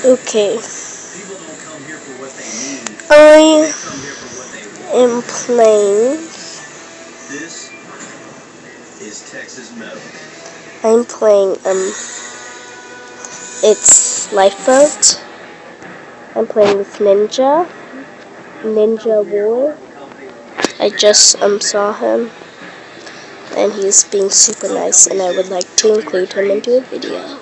Okay. I am playing. This is Texas Metal. I'm playing it's Lifeboat. I'm playing with Ninja War. I just saw him, and he's being super nice, and I would like to include him into a video.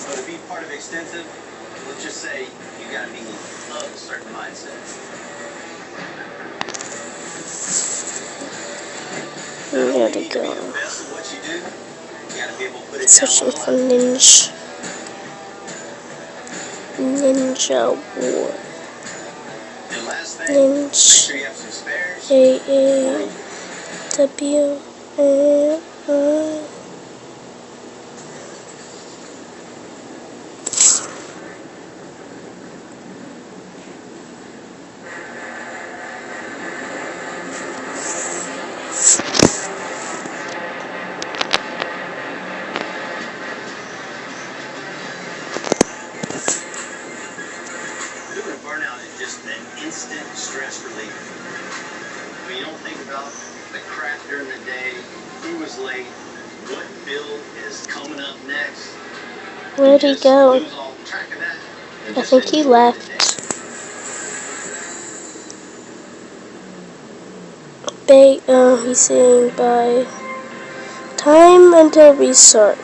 But to be part of extensive, let's just say you gotta be of a certain mindset. There we go. Searching for Ninja War. AAWA. Just an instant stress relief. I mean, you don't think about the crap during the day, who was late, what bill is coming up next. Where'd he go? I think he left. He's saying bye. Time until restart.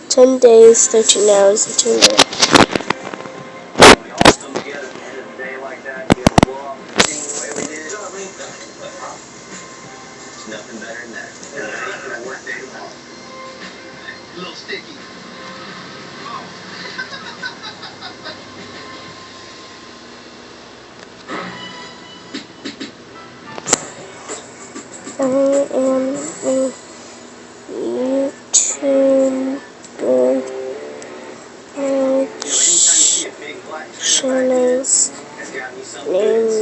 10 days, 13 hours, and 2 minutes. Nothing better than that. And a work day tomorrow. A little sticky. Oh. I am a YouTube channel's name is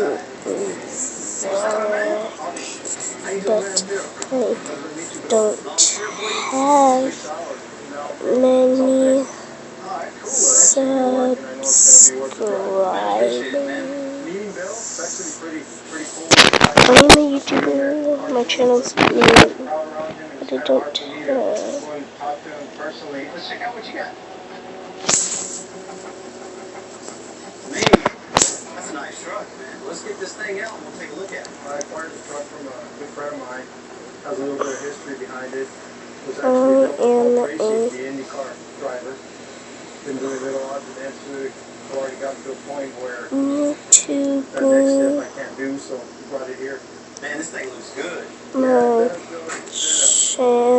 but I don't have many subscribers. I'm a YouTuber. My channel's new, but I don't have. Let's check out what you got. That's a nice truck, man. Let's get this thing out and we'll take a look at it. I acquired the truck from a good friend of mine. Has a little bit of history behind it. Was actually built the IndyCar driver. Been doing little odds and ends to it. Already got to a point where YouTube. that next step I can't do, so we brought it here. Man, this thing looks good. My channel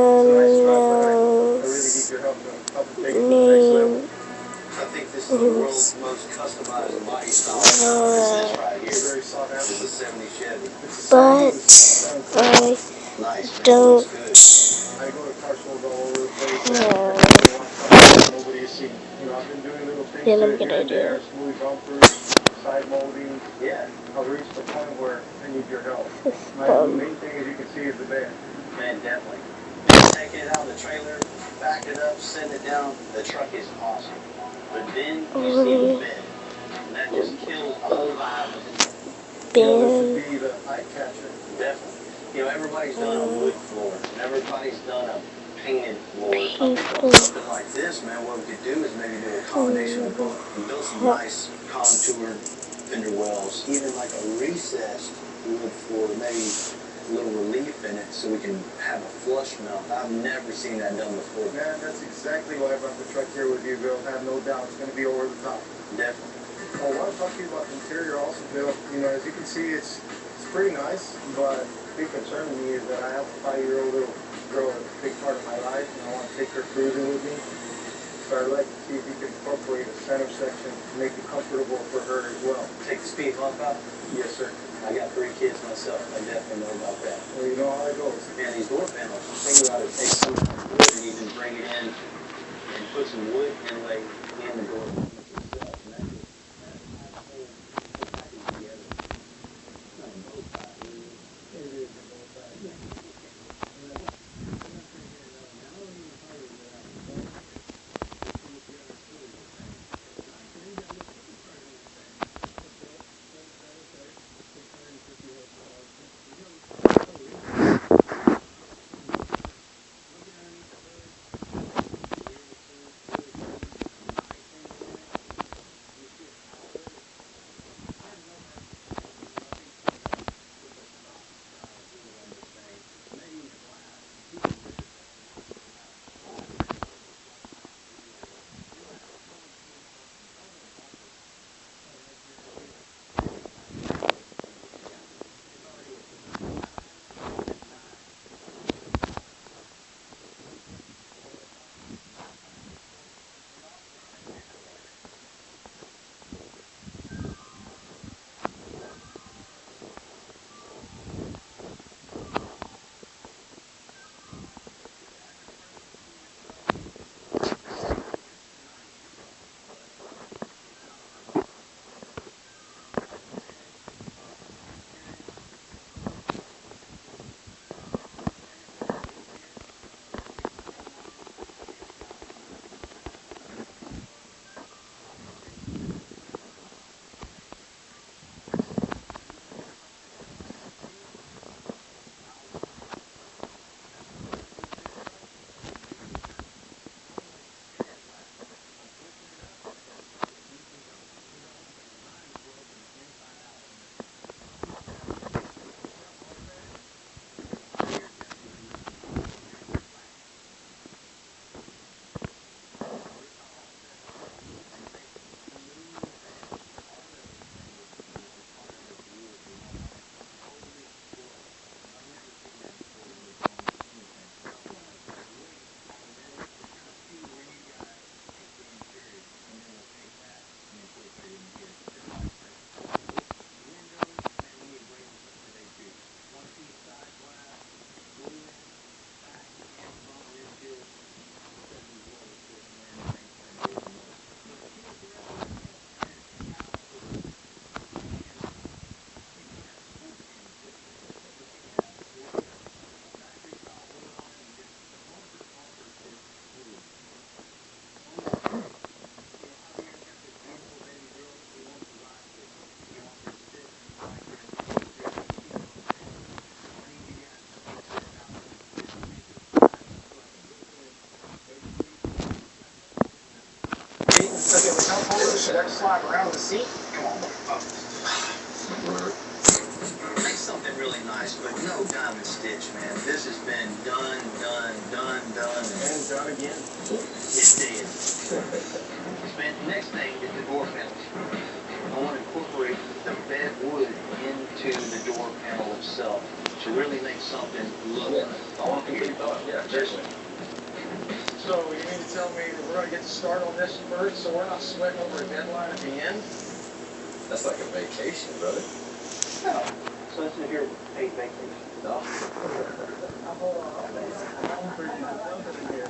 name I think this is the world's most customized body style. Right here. This is a 70 Chevy. But I don't I go to car shows all over the place. Nobody has seen. You know, I've been doing little things here and there, smooth bumpers, side molding. Yeah. I've reached the point where I need your help. The main thing, as you can see, is the bed. Man, definitely. Take it out of the trailer, back it up, send it down. The truck is awesome. But then you see the bed. And that just kills the whole vibe of it. You know, this would be the eye catcher. Definitely. You know, everybody's done a wood floor. And everybody's done a painted floor. Something like this, man, what we could do is maybe do a combination of both. And build some nice contoured fender wells. Even like a recessed wood floor, maybe a little relief in it so we can have a flush mount. I've never seen that done before. Man, that's exactly why I brought the truck here with you, Bill. I have no doubt it's going to be over the top. Definitely. Well, I want to talk to you about the interior also, Bill. You know, as you can see, it's pretty nice, but the big concern to me is that I have a 5-year-old little girl that's a big part of my life, and I want to take her cruising with me. So I'd like to see if you can incorporate a center section to make it comfortable for her as well. Take the speed bump out? Yes, sir. I got 3 kids myself. I definitely know about that. Well, you know how it goes. And these door panels, think about it, take some wood and even bring it in and put some wood inlay in the door panels itself. And that just whole package together. It's not a bow tie, really. It is a bow tie. Yeah. Okay, well, tell Paula should I just slide around in the seat? Come on. Make something really nice, but no diamond stitch, man. This has been done. And done again. It's dead. Man, next thing is the door panels. I want to incorporate the bed wood into the door panel itself to really make something look funky. Yeah, certainly. So you mean to tell me that we're going to get to start on this first, so we're not sweating over a deadline at the end? That's like a vacation, brother. No. So this is your paid vacation. No. Hold on. I'm for you.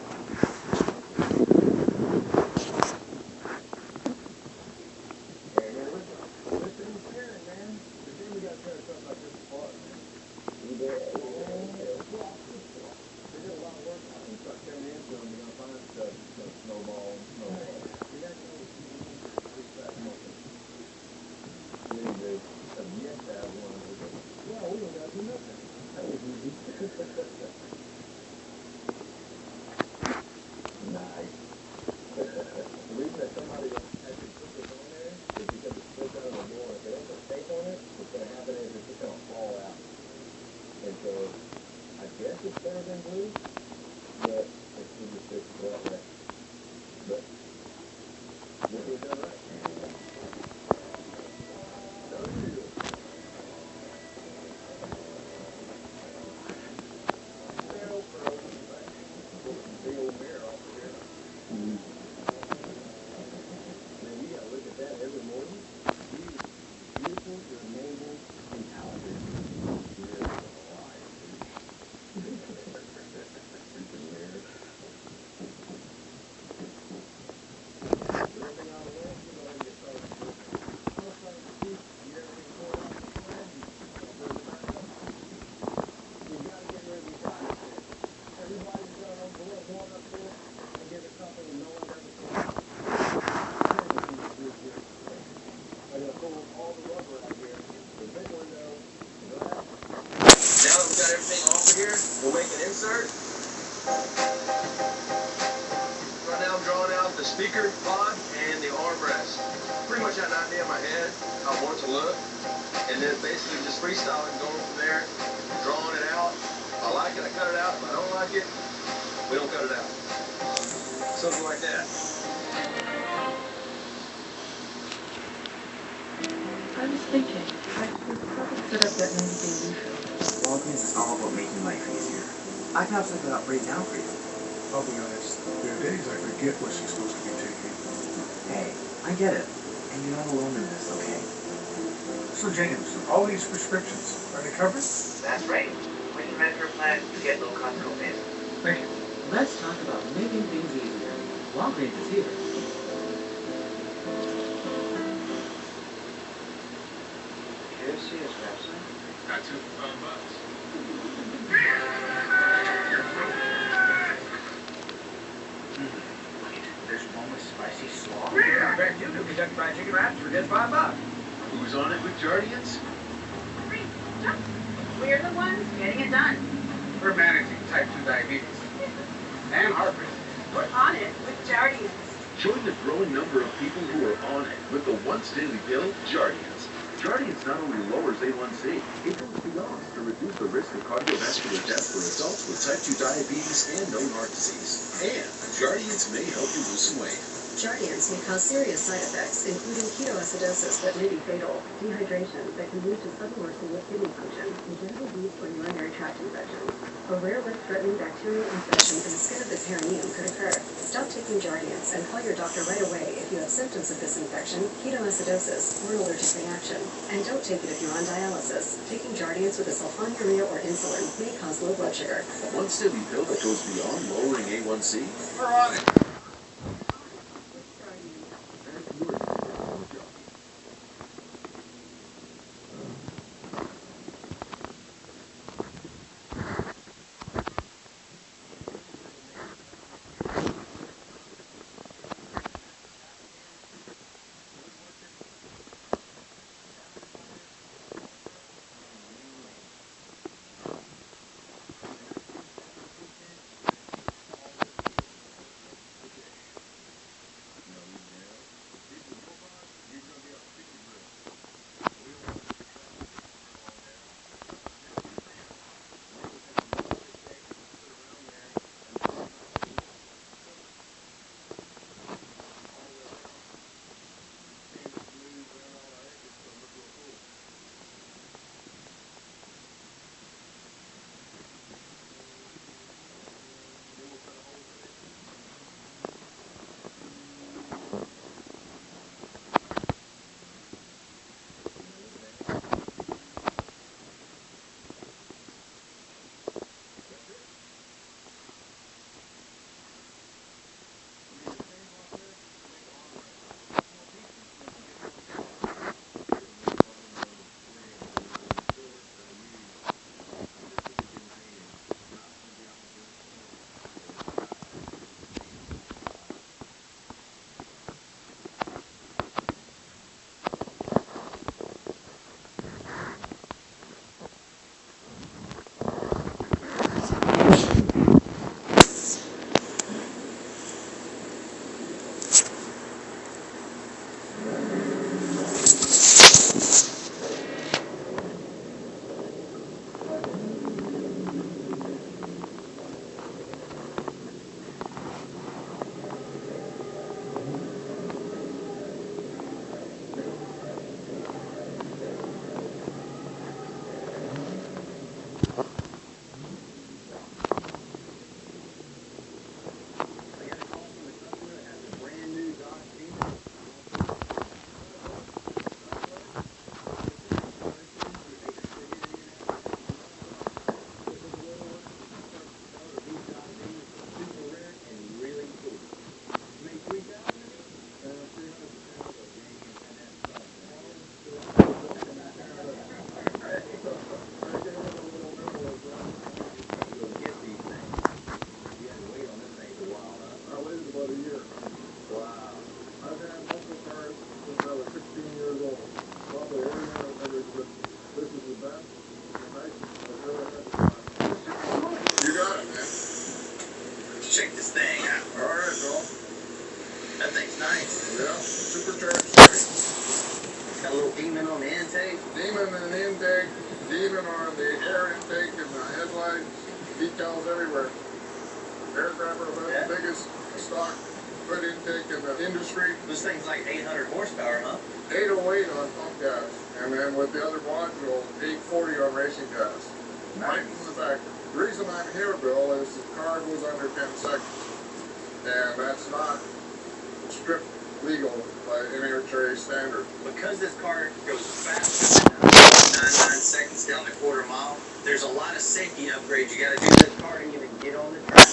Here. We'll make an insert. Right now I'm drawing out the speaker pod and the armrest. Pretty much had an idea in my head how I want it to look. And then basically just freestyling, going from there, drawing it out. If I like it, I cut it out. If I don't like it, we don't cut it out. Something like that. I was thinking, I should probably set up that 90-day new show. Walgreens is all about making life easier. I can have something up right now for you. I'll be honest, there are days I forget what she's supposed to be taking. Hey, I get it. And you're not alone in this, okay? So James, all these prescriptions, are they covered? That's right. When you Medicare plan, you get low-cost copays. Thank you. Let's talk about making things easier. Walgreens is here. Here, see his website. Got $2 There's one with spicy slaw. I bet you do Kentucky Fried Chicken wraps for just $5. Who's on it with Jardians? We're the ones getting it done. We're managing type 2 diabetes. And heart rate. We're on it with Jardians. Join the growing number of people who are on it with the once daily pill, Jardians. Jardians not only lowers A1C, it goes beyond to reduce the risk of cardiovascular death for adults with type 2 diabetes and known heart disease. And Jardians may help you lose some weight. Jardians may cause serious side effects, including ketoacidosis that may be fatal, dehydration that can lead to sudden worsening of kidney function, and genital yeast or urinary tract infections. A rare life-threatening bacterial infection in the skin of the perineum could occur. Stop taking Jardians and call your doctor right away if you have symptoms of this infection, ketoacidosis, or an allergic reaction. And don't take it if you're on dialysis. Taking Jardians with a sulfonylurea or insulin may cause low blood sugar. A once daily pill that goes beyond lowering A1C? We're on it. about a year. Wow. I've had muscle cars since I was 16 years old. Probably everything I've ever driven. This is the best, the nicest I've ever had to drive. You got it, man. Let's check this thing out. All right, Bill. That thing's nice. Yeah, supercharged Chevy. Got a little demon on the intake. Demon and intake, demon on the air intake and the headlights, decals everywhere. Air grabber, about the biggest stock foot intake in the industry. This thing's like 800 horsepower, huh? 808 on pump gas, and then with the other module, 840 on racing gas. Right in the back. The reason I'm here, Bill, is the car goes under 10 seconds, and that's not strict legal by NHRA standard. Because this car goes faster than 99 seconds down the quarter mile, there's a lot of safety upgrades you got to do to this car to even get on the track.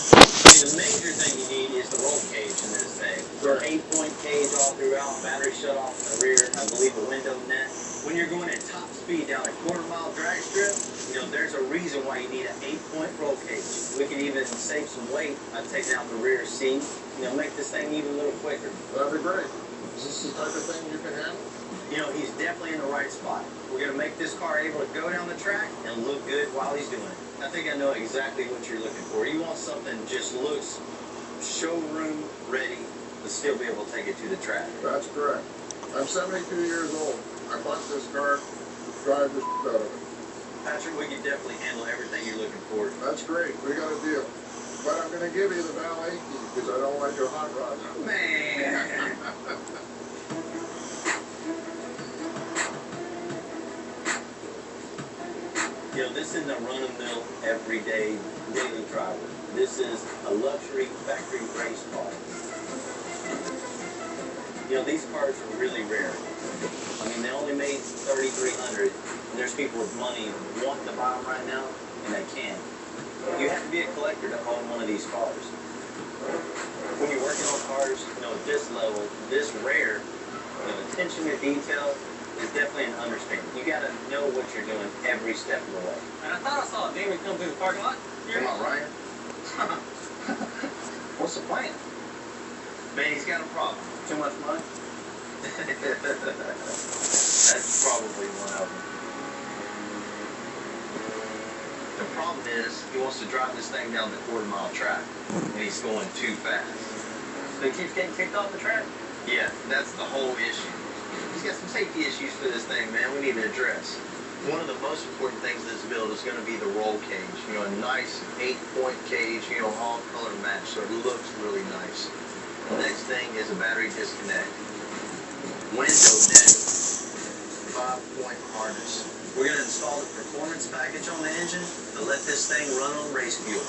The major thing you need is the roll cage in this thing. Right. 8-point cage all throughout, battery shut off in the rear, I believe a window net. When you're going at top speed down a quarter-mile drag strip, there's a reason why you need an 8-point roll cage. We could even save some weight by taking out the rear seat, make this thing even a little quicker. That'd be great. Is this the type of thing you can handle? He's definitely in the right spot. We're going to make this car able to go down the track and look good while he's doing it. I think I know exactly what you're looking for. You want something that just looks showroom ready, but still be able to take it to the track. That's correct. I'm 72 years old. I bought this car to drive the shit out of it. Patrick, we can definitely handle everything you're looking for. That's great. We got a deal. But I'm going to give you the valet key because I don't like your hot rod. Man! This isn't a run-of-the-mill, everyday, daily driver. This is a luxury factory race car. These cars are really rare. They only made 3,300, and there's people with money wanting to buy them right now, and they can't. You have to be a collector to own one of these cars. When you're working on cars, at this level, this rare, attention to detail is definitely an understatement. You gotta know what you're doing every step of the way. And I thought I saw a demon come through the parking lot. Come on, Ryan. What's the plan? Man, he's got a problem. Too much money? That's probably one of them. The problem is, he wants to drive this thing down the quarter-mile track, and he's going too fast. So he keeps getting kicked off the track? Yeah, that's the whole issue. He's got some safety issues for this thing, man, we need to address. One of the most important things of this build is going to be the roll cage. A nice 8-point cage, all color matched, so it looks really nice. The next thing is a battery disconnect. Window net, 5-point harness. We're going to install the performance package on the engine to let this thing run on race fuel.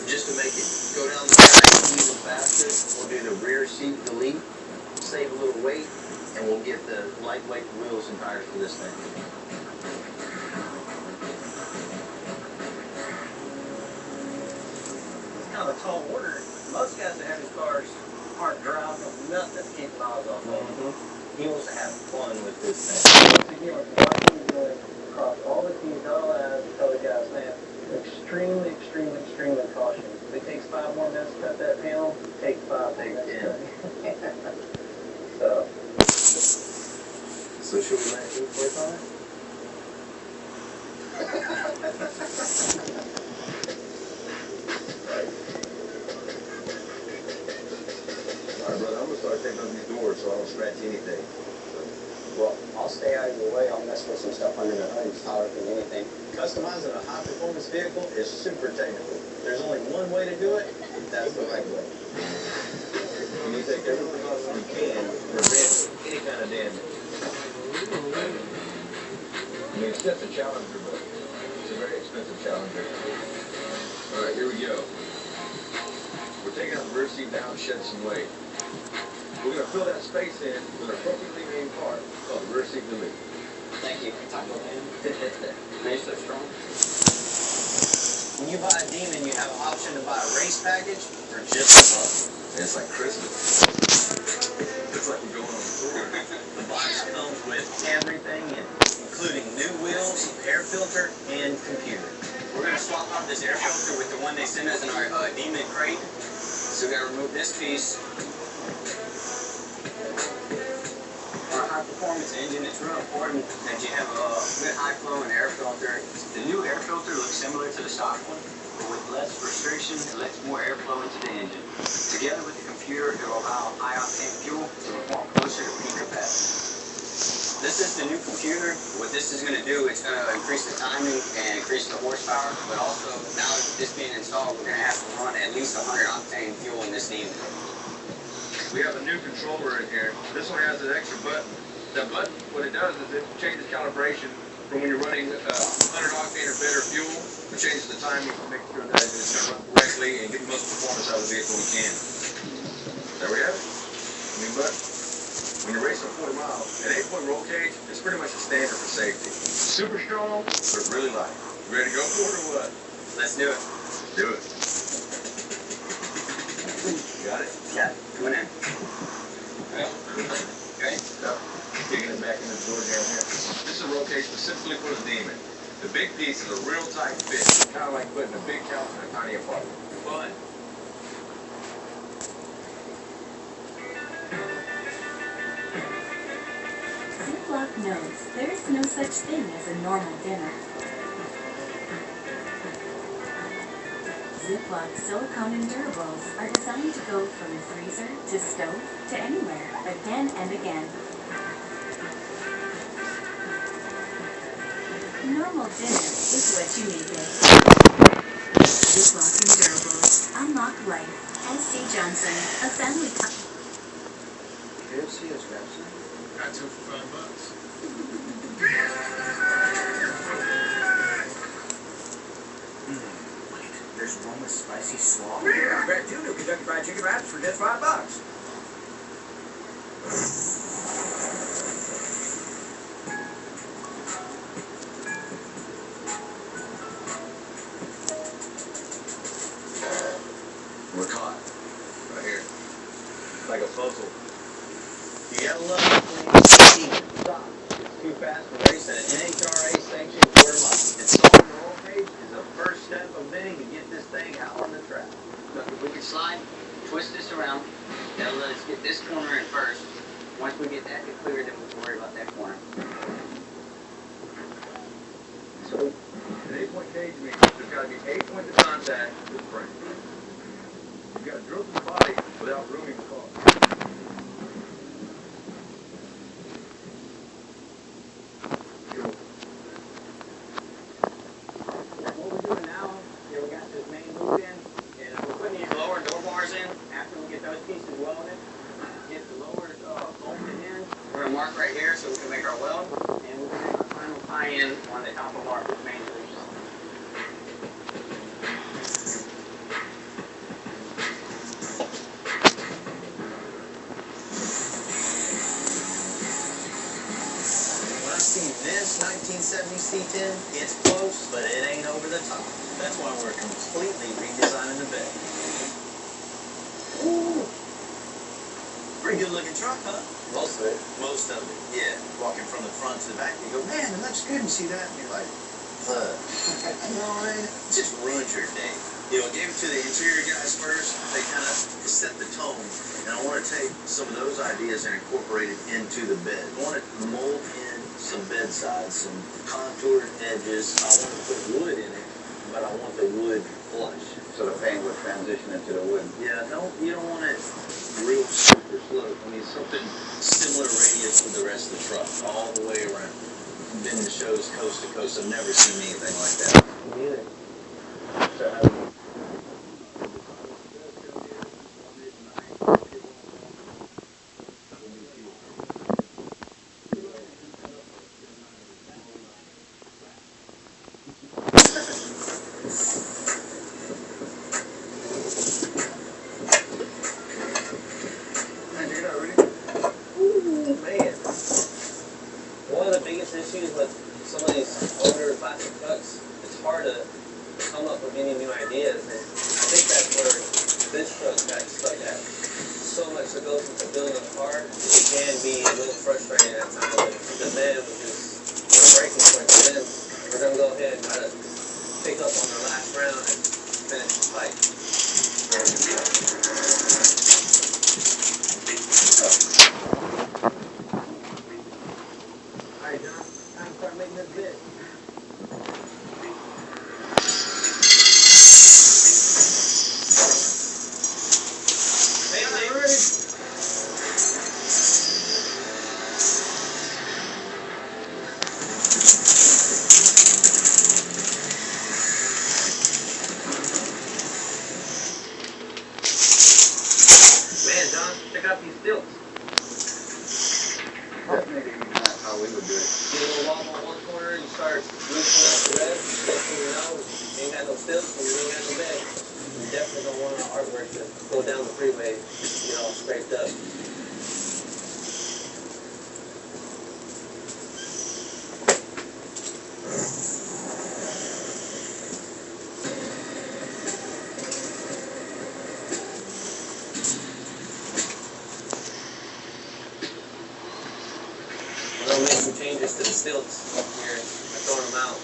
Just to make it go down the track even faster, we'll do the rear seat delete, save a little weight, and we'll get the lightweight wheels and tires for this thing. It's kind of a tall order. Most guys that have these cars aren't driving them nothing to keep the miles off of. He wants to have fun with this thing. Across all the keys, not allowed to tell the guys, man, extremely, extremely, extremely cautious. If it takes 5 more minutes to cut that panel, take 5 minutes. So should we let it do it for a time? Alright, brother, I'm gonna start taking up these doors so I don't scratch anything. Well, I'll stay out of your way. I'll mess with some stuff under the hood. It's taller than anything. Customizing a high-performance vehicle is super technical. There's only one way to do it, that's the right way. And you take every precaution you can to prevent any kind of damage. It's just a Challenger, but it's a very expensive Challenger. All right, here we go. We're taking out the rear seat down, shed some weight. We're going to fill that space in with an appropriately named part called the rear seat delete. Thank you. Taco Man. Man, so strong. When you buy a Demon, you have an option to buy a race package or just a bug. It's like Christmas. It's like we're going on a tour. The box comes with everything in it, including new wheels, air filter, and computer. We're going to swap out this air filter with the one they sent us in our Demon crate. So we gotta remove this piece. On a high-performance engine, it's real important that you have a good high-flow and air filter. The new air filter looks similar to the stock one, but with less restriction, it lets more airflow into the engine. Together with the computer, it will allow high-octane fuel to perform closer to peak capacity. This is the new computer. What this is going to do, it's going to increase the timing and increase the horsepower, but also, now that this being installed, we're going to have to run at least 100 octane fuel in this needle. We have a new controller in here. This one has an extra button. That button, what it does is it changes calibration from when you're running 100 octane or better fuel. It changes the timing to make sure that it's going to run correctly and get the most performance out of the vehicle we can. There we have it. New button. When you're racing 40 miles, an 8-point roll cage is pretty much the standard for safety. Super strong, but really light. You ready to go for it or what? Let's do it. Do it. Got it? Got it. Coming in. Okay. No. Digging it back in the door down here. This is a roll cage specifically for the Demon. The big piece is a real tight fit, kind of like putting a big couch in a tiny apartment. Fun. Ziploc knows there's no such thing as a normal dinner. Ziploc silicone durables are designed to go from freezer to stove to anywhere, again and again. Normal dinner is what you make it. Ziploc durables unlock life. S.C. Johnson, a family company. KFC is wraps. Got 2 for $5. There's one with spicy slaw. Yeah, I bet you do Kentucky Fried Chicken wraps for just $5. We're caught. Right here. Like a puzzle. You gotta love it. Stop. It's too fast for racing. An NHRA sanctioned quarter mile. Installing the roll cage is the first step of many to get this thing out on the track. Look, if we can slide, twist this around, that'll let us get this corner in first. Once we get that clear, then we can worry about that corner. So, an 8-point cage means there's got to be 8 points of contact with the frame. You've got to drill through the body without ruining the car. What we're doing now, here we got this main loop in, and we're putting these lower door bars in. After we get those pieces welded, get the lower bolted in. We're going to mark right here so we can make our weld, and we're going to make our final tie-in on the top of our main loops. When I see this 1970 C10, it's close, but it ain't over the top. That's why we're completely redesigning the bed. Ooh. Pretty good looking truck, huh? Most of it. Most of it, yeah. Walking from the front to the back, you go, man, it looks good. You see that? And you're like, you know, man, it just ruins your day. You know, I gave it to the interior guys first. They kind of set the tone. And I want to take some of those ideas and incorporate it into the bed. I want to mold in some bed sides, some contoured edges. I want to put wood in it, but I want the wood flush. So the paint would transition into the wood. Yeah, no, you don't want it real super slow. I mean, something similar radius with the rest of the truck, all the way around. Been to shows coast to coast. I've never seen anything like that. Me neither. So how do you... Ooh, man. One of the biggest issues with some of these older plastic trucks, it's hard to come up with any new ideas. And I think that's where this truck got stuck at. So much that goes into building a car, it can be a little frustrating at times. The bed was just a breaking point for them. We're going to go ahead and try to pick up on the last round and finish the fight. John, pick up these stilts. Maybe that's how we would do it. Get a little wobble in one corner, you start loosening up the rest. Next thing you know, you ain't got no stilts and you ain't got no bed. You definitely don't want our artwork to go down the freeway, get all scraped up. We'll make some changes to the stilts here. I'm throwing them out,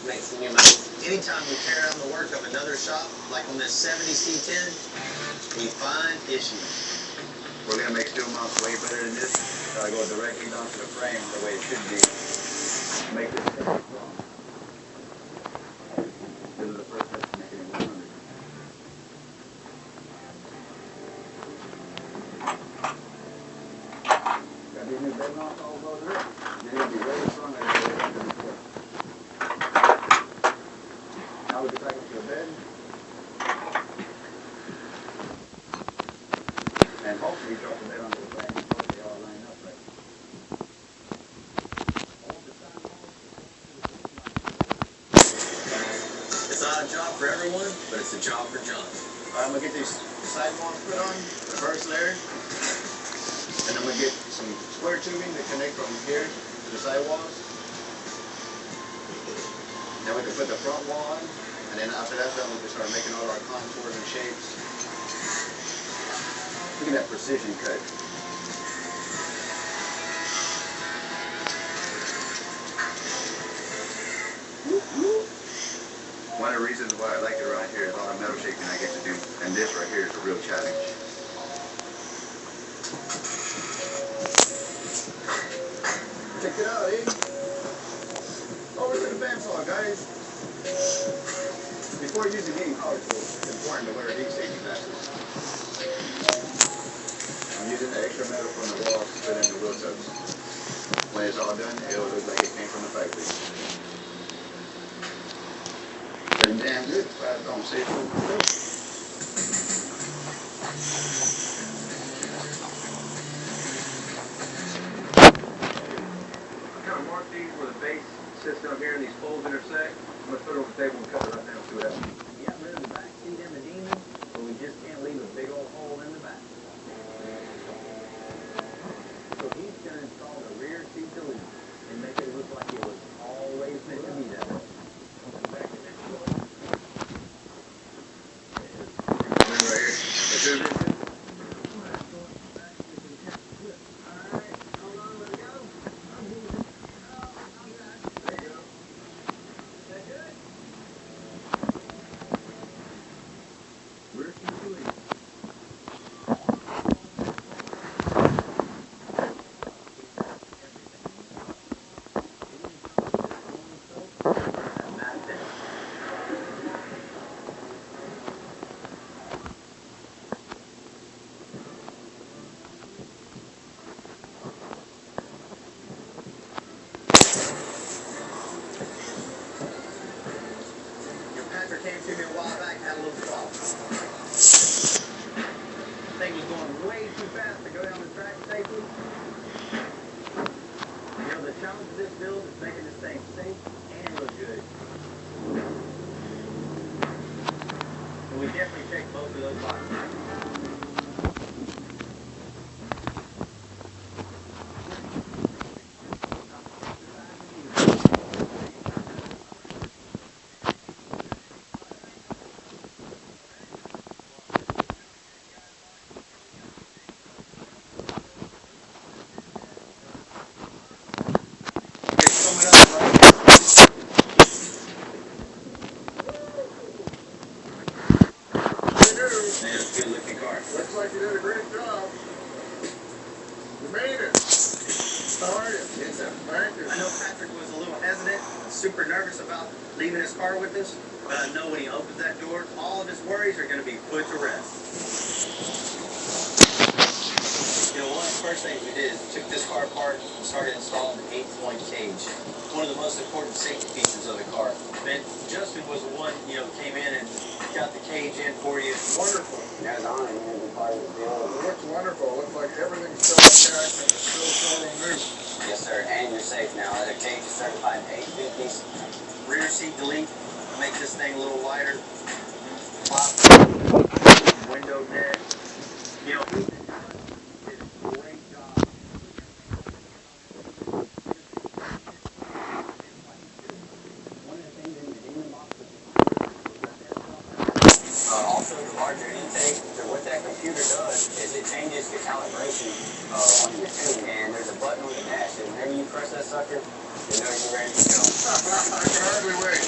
make some new mounts. Anytime we tear down the work of another shop, like on this 70 C10, we find issues. We're gonna make steel mounts way better than this. Gotta go directly down to the frame the way it should be. Make this strong. This is the first step to making it 100. Got these new bed mounts all over it. They're gonna be really strong like they were before. Now we can tack them to the bed. And hopefully drop the bed onto the frame before they all line up right. It's not a job for everyone, but it's a job for John. I'm gonna get these sidewalls put on, the first layer. And I'm gonna get some square tubing to connect from here to the sidewalls. Then we can put the front wall on, and then after that, then we can start making all our contours and shapes. Look at that precision cut. One of the reasons why I like it around here is all the metal shaping I get to do, and this right here is a real challenge. Check it out, eh? Over to the bandsaw, guys. Before using any power tools, it's important to wear heat safety glasses. I'm using the extra metal from the wall to put in the wheel tubs. When it's all done, it'll look like it came from the factory. Pretty damn good, if I don't say so myself. Mark these where the base sits down here and these poles intersect. I'm gonna put it on the table and cut it right now and see what happens. We got rid of the back seat and the Demon, but we just can't leave a big old hole in the back. So he's gonna install the rear seat delete and make it look like it was always meant to be that way. Back to next door. Right here. That's good. Came to me a while back and had a little problem. Thing was going way too fast to go down the track safely. You know, the challenge of this build is making this thing safe and look good. And we definitely check both of those boxes. Good looking car. Looks like you did a great job. You made it. How are you? Yes, sir. Thank you. I know Patrick was a little hesitant, super nervous about leaving his car with us, but I know when he opens that door, all of his worries are going to be put to rest. You know, one of the first things we did is took this car apart and started installing the 8-point cage. One of the most important safety features of the car. And Justin was the one, came in and got the cage in for you. Wonderful. Guys, on it, man, the car was built. It works wonderful. Yes, sir, and you're safe now. The cage is certified to 850s. Rear seat delete. Make this thing a little lighter. Flop. Window net. You know, he did a great job. Also, the larger intake, so what that computer does is it changes the calibration on your tune, and there's a button on the dash, and whenever you press that sucker, you know you're ready to go. I can hardly wait.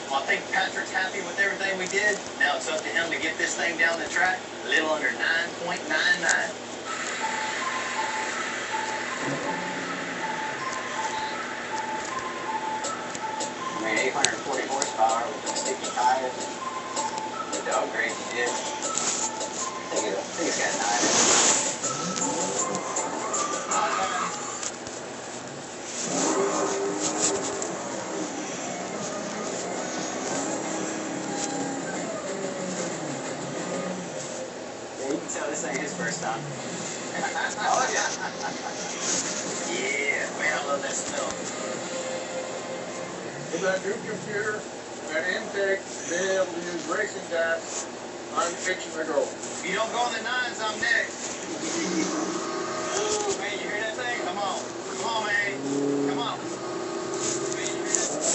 Well, I think Patrick's happy with everything we did. Now it's up to him to get this thing down the track a little under 9.99. I mean, 840 horsepower with the sticky tires and the upgrade you did. I think it's got 9. You can tell this ain't his first time. Oh, yeah. Yeah, man, I love that smell. With that new computer, that intake, being able to use racing gas, I'm fixing to go. If you don't go on the 9s, I'm next. Ooh, man, you hear that thing? Come on. Come on, man. Come on. Man, you hear that?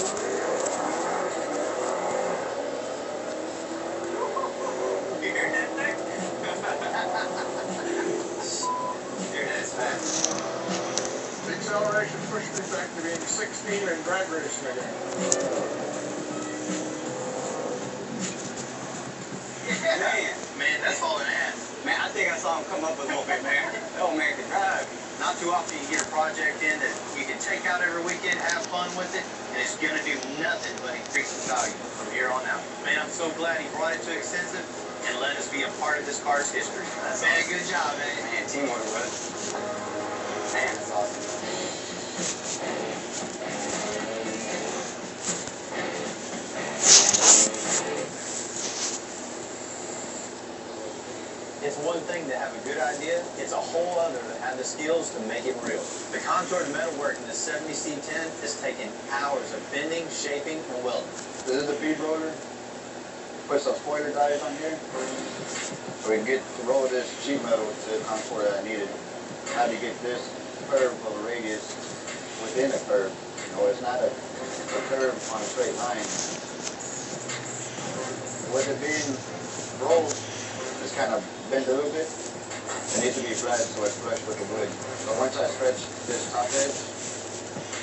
You hear that thing? Here it is, man. The acceleration pushed me back to being 16 and drag racing again. Man, that's all it has. Man, I think I saw him come up a little bit, man. That old man can drive. Not too often you get a project in that you can take out every weekend, have fun with it, and it's going to do nothing but increase its value from here on out. Man, I'm so glad he brought it to Extensive and let us be a part of this car's history. That's man, awesome. Good job, man. Man, teamwork, brother. Man, that's awesome. It's one thing to have a good idea, it's a whole other to have the skills to make it real. The contoured metalwork in the 70C10 has taken hours of bending, shaping, and welding. This is the feed roller. Put some spoiler dies on here. So we can get to roll this sheet metal to the contour that I needed. How to get this curve of a radius within a curve. You know, it's not a curve on a straight line. With it being rolled, it's kind of bent a little bit. It needs to be flat so it's flush with the wood. So once I stretch this top edge,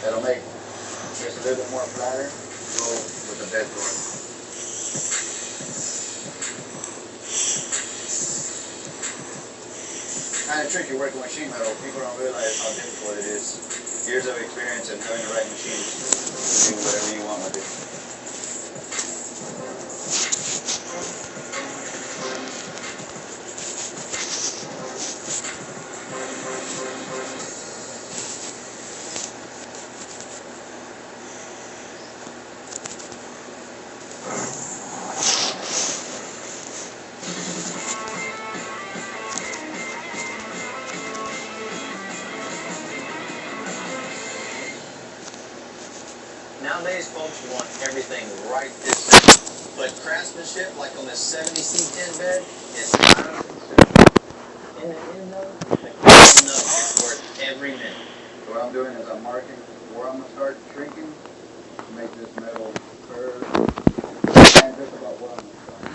it'll make this a little bit more flatter to go with the bed door. Kind of tricky working with sheet metal. People don't realize how difficult it is. Years of experience and having the right machines to do whatever you want with it. Nowadays, folks want everything right this second. But craftsmanship, like on this 70C10 bed, is not a concern. In the end, though, the clean up is worth every minute. So what I'm doing is I'm marking where I'm going to start shrinking to make this metal curve and just about where I'm going to start.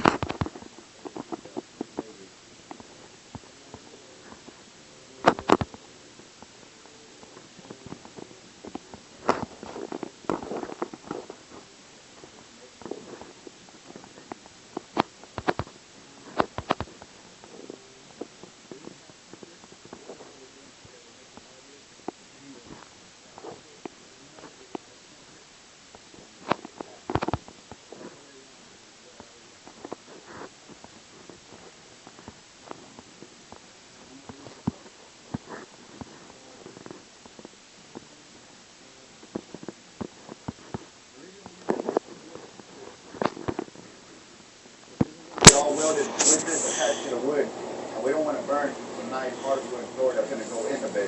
burn some nice hardwood floor that's going to go in the bed.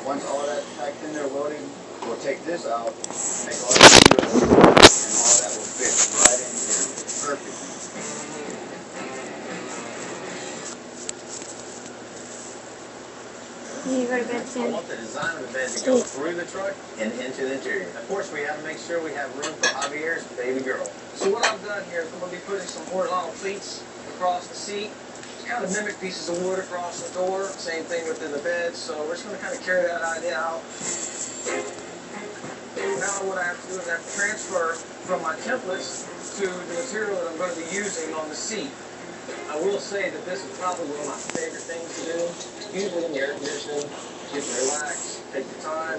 Once all that's packed in there welded, we'll take this out, make all the windows, and all that will fit right in here. Perfect. You go to bed I soon. want the design of the bed to go through the truck and into the interior. Of course, we have to make sure we have room for Javier's baby girl. So what I've done here is I'm going to be putting some horizontal pleats across the seat. Just kind of mimic pieces of wood across the door. Same thing within the bed. So we're just going to kind of carry that idea out. Now what I have to do is I have to transfer from my templates to the material that I'm going to be using on the seat. I will say that this is probably one of my favorite things to do. Usually in the air conditioning, you can relax, take your time.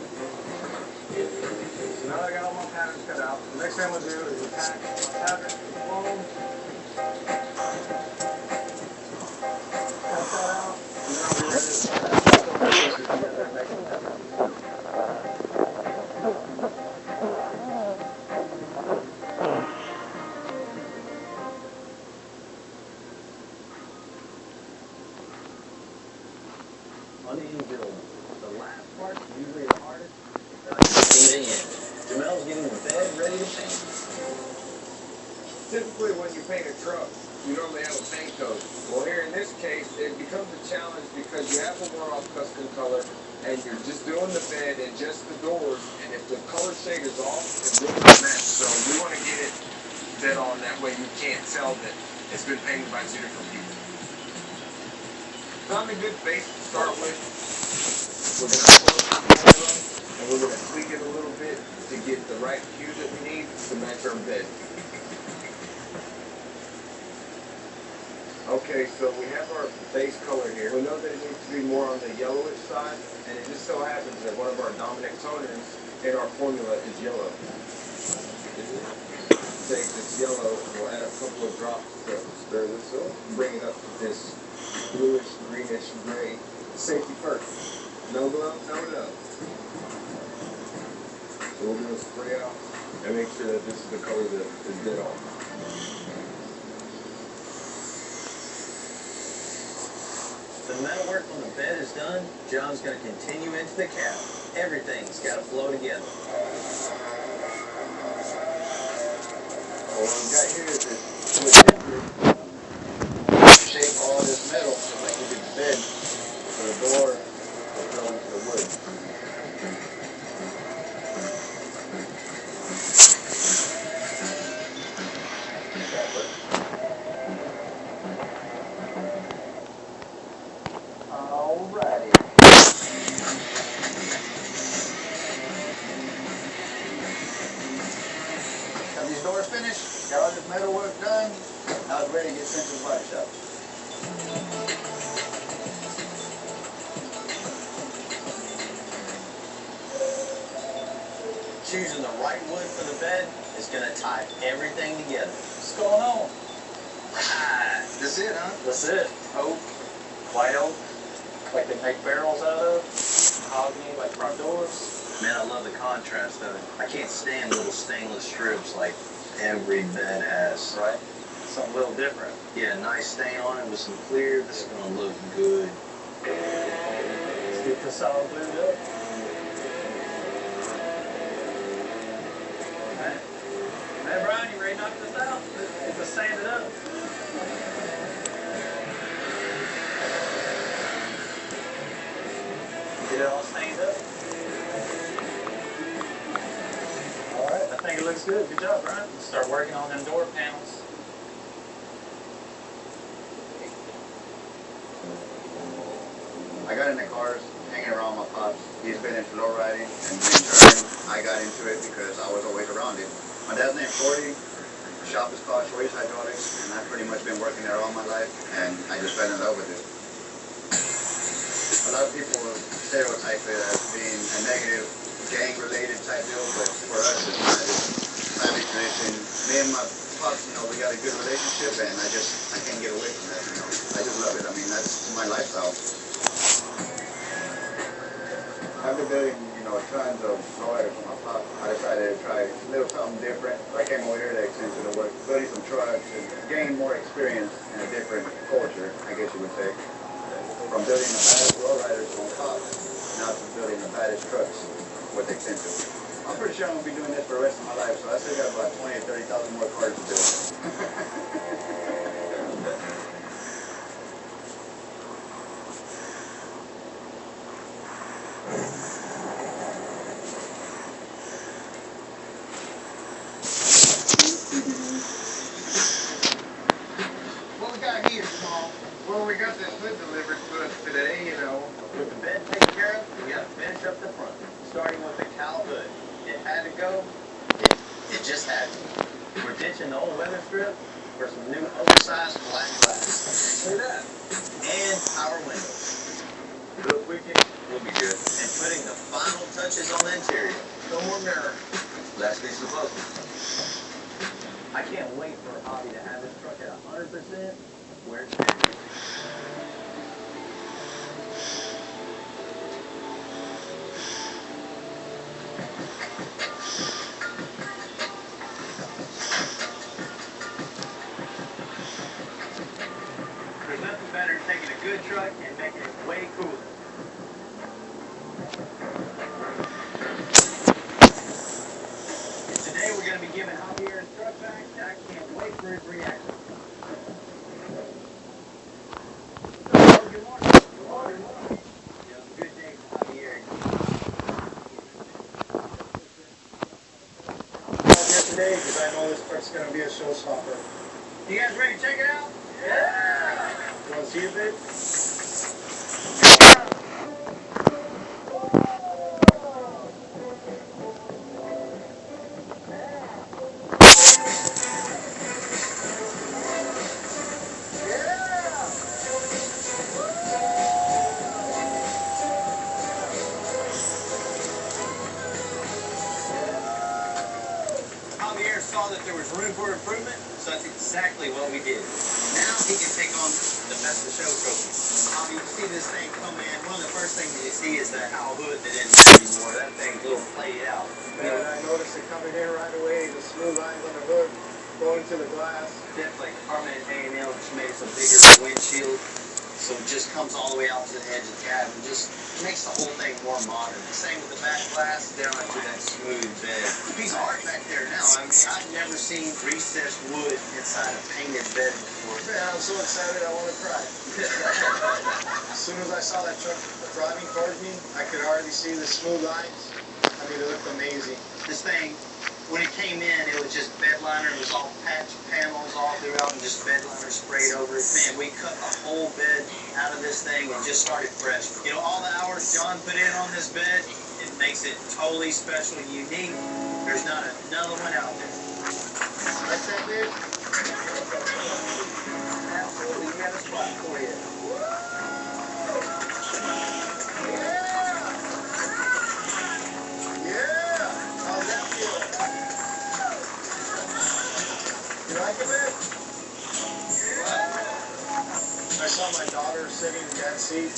So now that I got all my patterns cut out, the next thing I'm going to do is attach my pattern to the foam. Cut that out, and then I'll be ready to start that next pattern. The last part is usually the hardest. See the end. Jamel's getting the bed ready to paint. Typically, when you paint a truck, you normally have a paint coat. Well, here in this case, it becomes a challenge because you have a one-off custom color, and you're just doing the bed and just the doors, and if the color shade is off, it will not match. So we want to get it dead on, that way you can't tell that it's been painted by 2 different people. Found a good base to start with. We're going to pull it and we're going to tweak it a little bit to get the right hue that we need to match our bed. Okay, so we have our base color here. We know that it needs to be more on the yellowish side, and it just so happens that one of our dominant toners in our formula is yellow. Take this yellow, and we'll add a couple of drops to stir this up, bring it up to this bluish, greenish, gray. Safety first. No glove, no glove. So we're going to spray out and make sure that this is the color that is dead on. The metal work on the bed is done. John's going to continue into the cab. Everything's got to flow together. What we got here is this wood template. Shape all this metal so like we get the bed, so the door will go into the wood. Alrighty. Got these doors finished, got all this metal work done, now it's ready to get sent to the body shop. Choosing the right wood for the bed is going to tie everything together. What's going on? Ah, That's it, huh? that's it. Oak, white oak, like they make barrels out of, mahogany, like front doors. Man, I love the contrast of it. I can't stand little stainless strips like every bed has. Right. Something a little different. Yeah, nice stain on it with some clear. This is going to look good. Let's get this all glued up. Hey, Brian, you ready to knock this out? Let's sand it up. Get it all stained up. All right, I think it looks good. Good job, Brian. Let's start working on them door panels. I got into cars hanging around my pops. He's been into low riding, and in turn, I got into it because I was always around it. My dad's named Cordy. The shop is called Choice Hydraulics, and I've pretty much been working there all my life, and I just fell in love with it. A lot of people stereotype it as being a negative, gang-related type deal, but for us, it's not. It's family tradition. Me and my pops, we got a good relationship, and I can't get away from that, I just love it. I mean, that's my lifestyle. After building, tons of riders for my pop, I decided to try a little something different. I came over here to Extension to work, building some trucks and gain more experience in a different culture, I guess you would say. from building the baddest lowriders on top, now to building the baddest trucks with Extension. I'm pretty sure I'm going to be doing this for the rest of my life, so I still got about 20 or 30,000 more cars to build. What we got here, Paul? Well, we got this hood delivered to us today, you know. With the bed taken care of, we got to finish up the front. Starting with the cowl hood. It had to go. It just had to. We're ditching the old weather strip for some new oversized black glass. See that? And power windows. Real quick, we'll be good. And putting the final touches on the interior. No more mirror. Last piece of the puzzle. I can't wait for Hobby to have this truck at 100% where it's at. There's nothing better than taking a good truck and making it way cooler. Today we're going to be giving Javier his truck back, and I can't wait for his reaction. Good morning. Good morning. You know, it's a good day for Javier. I'm here today because I know this truck's going to be a showstopper. You guys ready to check it out? Yeah! You want to see it, babe? Javier saw that there was room for improvement, so that's exactly what we did. Now he can take on the Best of Show trophy. Javi, you see this thing come in, one of the first things you see is that cowl hood that isn't there anymore. That thing's a little played out. And I noticed it coming in right away, the smooth lines on the hood going to the glass. Definitely permanent A&L just made us a bigger windshield, so it just comes all the way out to the edge of the cab and just makes the whole thing more modern. Same with the back glass, down to that smooth bed. Piece of art back there now. I mean, I've never seen recessed wood inside a painted bed before. Man, I'm so excited I want to cry. As soon as I saw that truck driving towards me, I could already see the smooth lines. I mean, it looked amazing. This thing, when it came in, it was just bed liner. It was all patch panels all throughout and just bed liner sprayed over it. Man, we cut a whole bed out of this thing and just started fresh. You know, all the hours John put in on this bed, it makes it totally special and unique. There's not another one out there. Like that, babe? Absolutely, we got a spot for you. Yeah! How's that feel? You like it, babe? I saw my daughter sitting in that seat,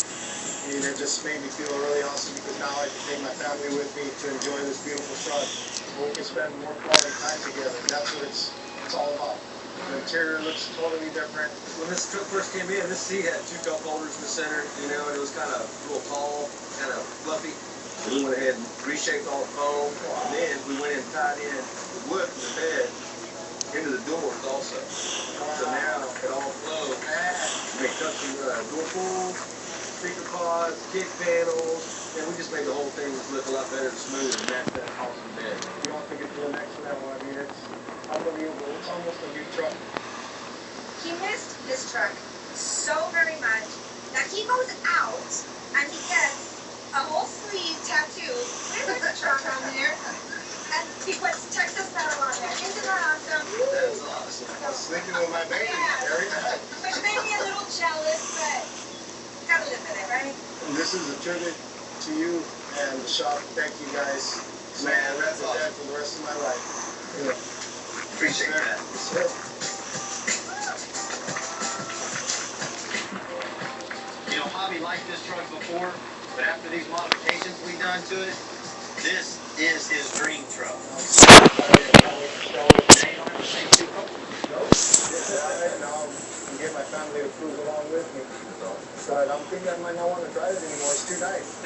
and it just made me feel really awesome because now I can take my family with me to enjoy this beautiful truck. We can spend more quality time together. That's what it's all about. The interior looks totally different. When this truck first came in, this seat had two cup holders in the center, you know, and it was kind of a little tall, kind of fluffy. We went ahead and reshaped all the foam, and then we went in and tied in the wood from the bed into the doors also. So now it all flows. We made custom door pulls, speaker pods, kick panels, and we just made the whole thing look a lot better and smooth and match that awesome bed. You don't think it's the next level. I mean, it's unbelievable. It's almost a new truck. He missed this truck so very much that he goes out and he gets a whole sleeve tattoo with the truck on there, and he puts Texas metal on there. Isn't that awesome? That's awesome. I was thinking with my baby. Very nice. Which made me a little jealous, but gotta live with it, right? And this is a tribute to you and the shop. Thank you guys. Man, that's for that awesome. for the rest of my life. Yeah. Appreciate that. Sir. You know, Javi liked this truck before, but after these modifications we done to it, this is his dream truck. No, get my family to cruise along with me. So I'm thinking I might not want to drive it anymore. It's too nice.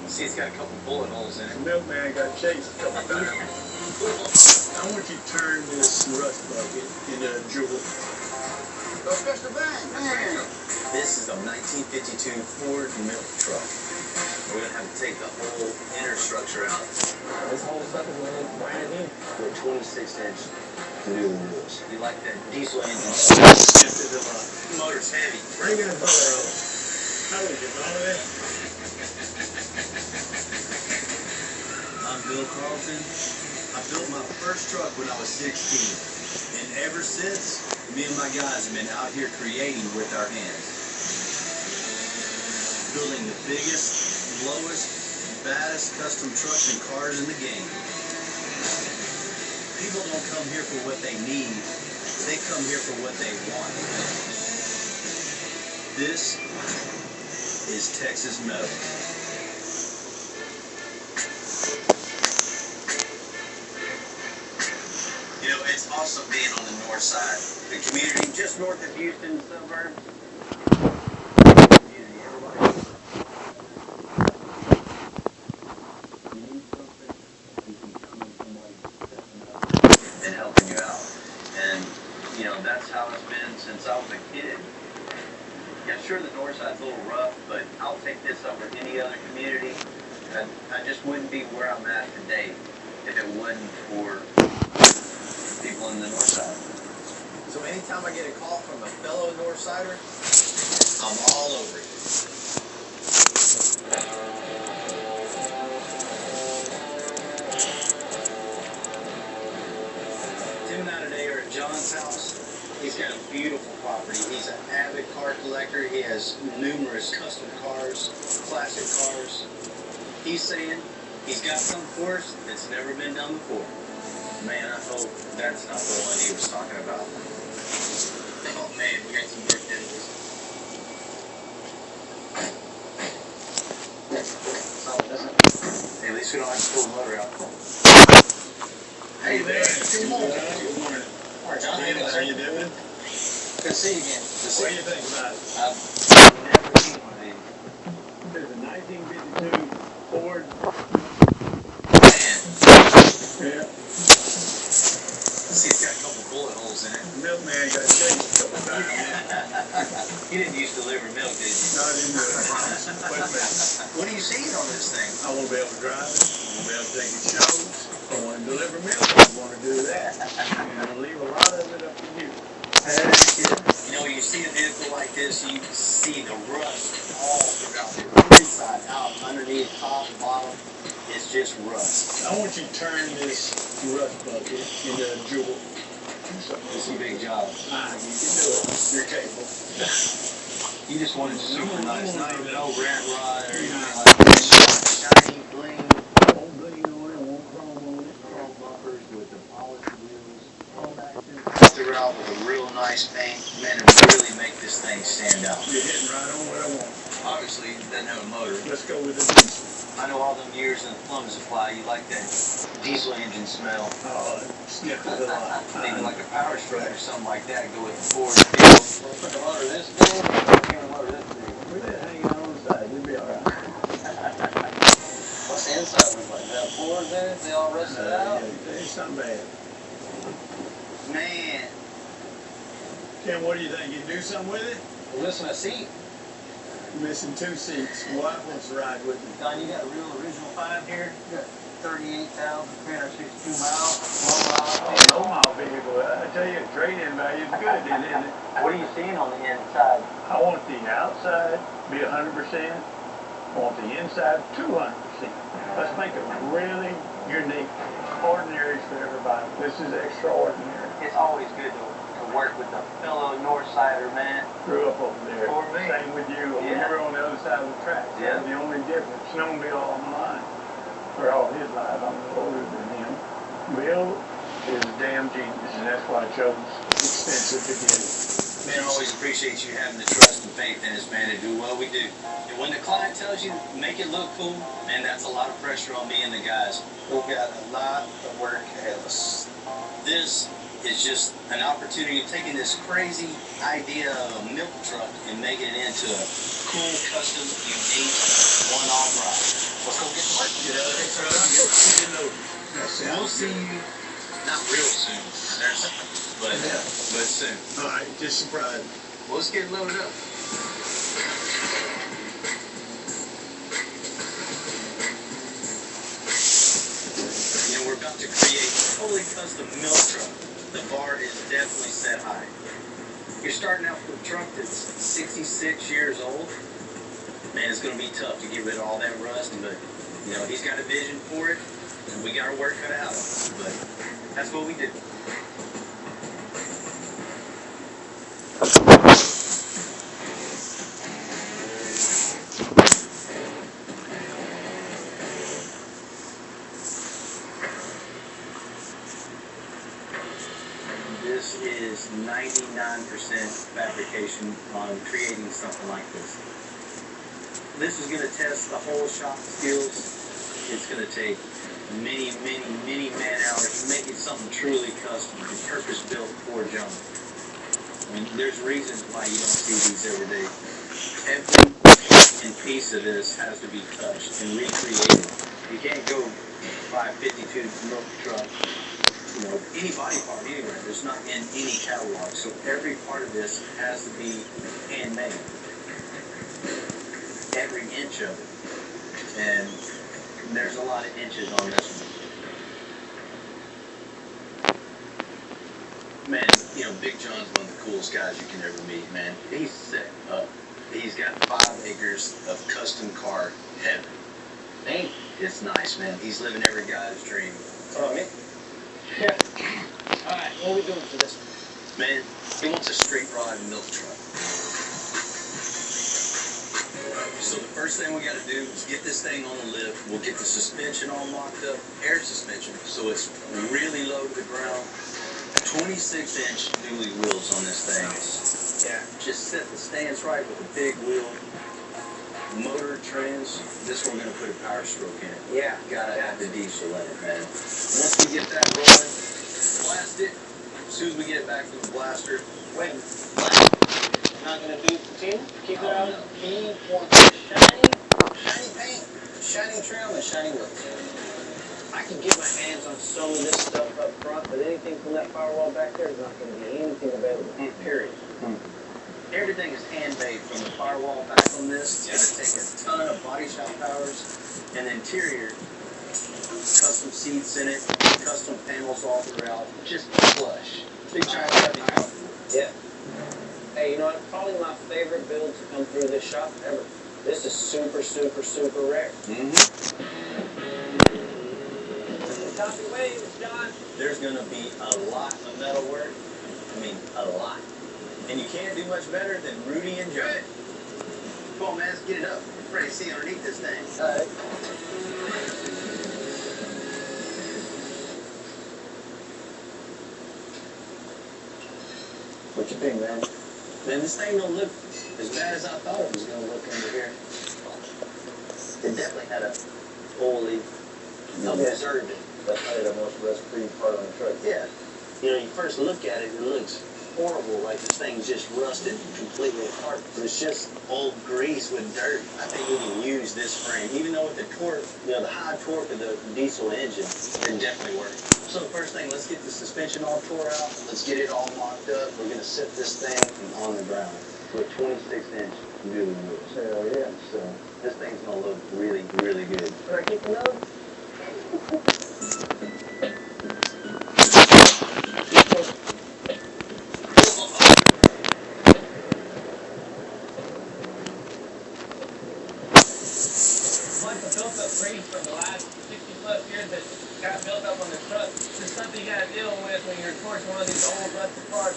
See, it's got a couple bullet holes in it. The milkman got chased a couple times. I want you to turn this rust bucket into a jewel. Go catch the bank, man. This is a 1952 Ford milk truck. We're gonna have to take the whole inner structure out. This whole sucker brand new. With 26-inch new wheels. You like that diesel engine? Yes, it's a lot. Motor's heavy. Bring that motor over. How is it, all of that? I'm Bill Carlton. I built my first truck when I was 16. And ever since, me and my guys have been out here creating with our hands. Building the biggest, lowest, baddest custom trucks and cars in the game. People don't come here for what they need. They come here for what they want. This is Texas Metal. You know, it's awesome being on the north side. The community just north of Houston suburbs. And helping you out. And, you know, that's how it's been since I was a kid. Yeah, sure, the north side's a little rough, but I'll take this over any other community. I just wouldn't be where I'm at today if it wasn't for people in the north side. So anytime I get a call from a fellow north sider, I'm all over it. Tim and I today are at John's house. He's got a beautiful property. He's an avid car collector. He has numerous custom cars, classic cars. He's saying he's got something for us that's never been done before. Man, I hope that's not the one he was talking about. Oh man, we got some work to do. Hey, at least we don't have to pull the motor out. Hey there. Good morning. Good morning. John, How you doing? Good to see you again. What do you think about it? I've never seen one of these. There's a 1952 Ford. Yeah. See, it's got a couple bullet holes in it. The milkman got chased a couple times. You didn't used to deliver milk, did you? No, I didn't do it. I promise. Wait a minute. What are you seeing on this thing? I want to be able to drive it. I want to be able to take it shows. I want to deliver milk. I want to do that. And I'll leave a lot of it up to you. You know, you see a vehicle like this, you can see the rust all throughout it. Inside, out, underneath, top, bottom. It's just rust. I want you to turn this rust bucket into a jewel. It's a big job. Ah, you can do it. You're capable. You just want it super nice, not even no rat rod or anything like that. Shiny, bling. Won't bling on it, won't chrome on it. Chrome bumpers with the polished wheels. Throughout with a real nice paint. Man, it really make this thing stand out. You're hitting right on what I want. Obviously, it doesn't have a motor. Let's go with the diesel. I know all them years in the plumbing supply, you like that diesel engine smell. Oh, it sniffed it a lot. Maybe like a power stroke or something like that, go with the Ford deal. Put the motor this big, the motor this big. We're just hanging on the side. You'll be all right. What's the inside look like? That Ford's in it? They all rusted out? Yeah, it's not bad. Man. Tim, what do you think? You do something with it? Well, listen, a seat. You're missing 2 seats. Your wife wants to ride with me. Don, you got a real original 5 here? You got 38,362 miles, low Low-mile vehicle. I tell you, trade-in value is good, isn't it? What are you seeing on the inside? I want the outside be 100%. I want the inside 200%. Let's make it really unique. Ordinary for everybody. This is extraordinary. It's always good to work with a fellow Northsider, man. Grew up over there. For me. Same with you. We were on the other side of the tracks. Yeah. The only difference, Snowmobile all mine. For all his life, I'm older than him. Bill is a damn genius, and that's why I chose Extensive to get it. Man, I always appreciate you having the trust and faith in us, man, to do what we do. And when the client tells you, make it look cool, man, that's a lot of pressure on me and the guys. We've got a lot of work ahead of us. This is just an opportunity of taking this crazy idea of a milk truck and making it into a cool, custom, unique, one-off ride. Let's go get to work. We'll see you, not real soon, but soon. All right, just surprised. Well, let's get loaded up. And we're about to create a totally custom milk truck. The bar is definitely set high. You're starting out with a truck that's 66 years old. Man, it's going to be tough to get rid of all that rust, but, you know, he's got a vision for it, and we got our work cut out of it. But that's what we do. This is 99% fabrication on creating something like this. This is going to test the whole shop skills. It's going to take many man hours to make it something truly custom and purpose built for John. I mean, there's reasons why you don't see these every day. Every piece of this has to be touched and recreated. You can't go buy a 52 milk truck, you know, any body part anywhere. There's not in any catalog. So every part of this has to be handmade. Every inch of it. And there's a lot of inches on this one. Man, you know, Big John's one of the coolest guys you can ever meet, man. He's set up. He's got 5 acres of custom car heaven. Hey, it's nice, man. He's living every guy's dream. Oh, me? Yeah. Alright, what are we doing for this one? Man, he wants a straight rod milk truck. So the first thing we got to do is get this thing on the lift. We'll get the suspension all mocked up, air suspension, so it's really low to the ground. 26-inch dually wheels on this thing. Yeah. Just set the stance right with a big wheel. Motor trans. This one we're gonna put a power stroke in it. Yeah. Gotta have the diesel in it, man. Once we get that rolling, blast it. As soon as we get it back from the blaster, Wait, you're not going to do patina? Keep it out? He wants shiny paint, shiny trim, and shiny wheels. I can get my hands on some of this stuff up front, but anything from that firewall back there is not going to be anything available, period. everything is hand-made from the firewall back on this. It's going to take a ton of body shop hours. And the interior, custom seats in it, custom panels all throughout, just plush. Big giant heavy house. Yeah. Hey, you know what? Probably my favorite build to come through this shop ever. This is super, super, super rare. Copy waves, John. There's going to be a lot of metal work. I mean, a lot. And you can't do much better than Rudy and Joe. Come on, man, let's get it up. I'm ready to see underneath this thing. All right. What you think, man? Man, this thing don't look as bad as I thought it was going to look under here. It definitely had a fully preserved it. That's probably the most rust-free part on the truck. Yeah. You know, you first look at it, it looks horrible, like this thing's just rusted completely apart. But it's just old grease with dirt. I think we can use this frame. Even though with the torque, you know, the high torque of the diesel engine, it definitely works. So the first thing, let's get the suspension all tore out. Let's get it all mocked up. We're going to set this thing on the ground with 26-inch dually wheels. Hell yeah. So this thing's going to look really, really good. Can I keep the note? Bunch of built-up grease from the last 60-plus years that got built up on the truck. This something you gotta deal with when you're towards one of these old rusted cars.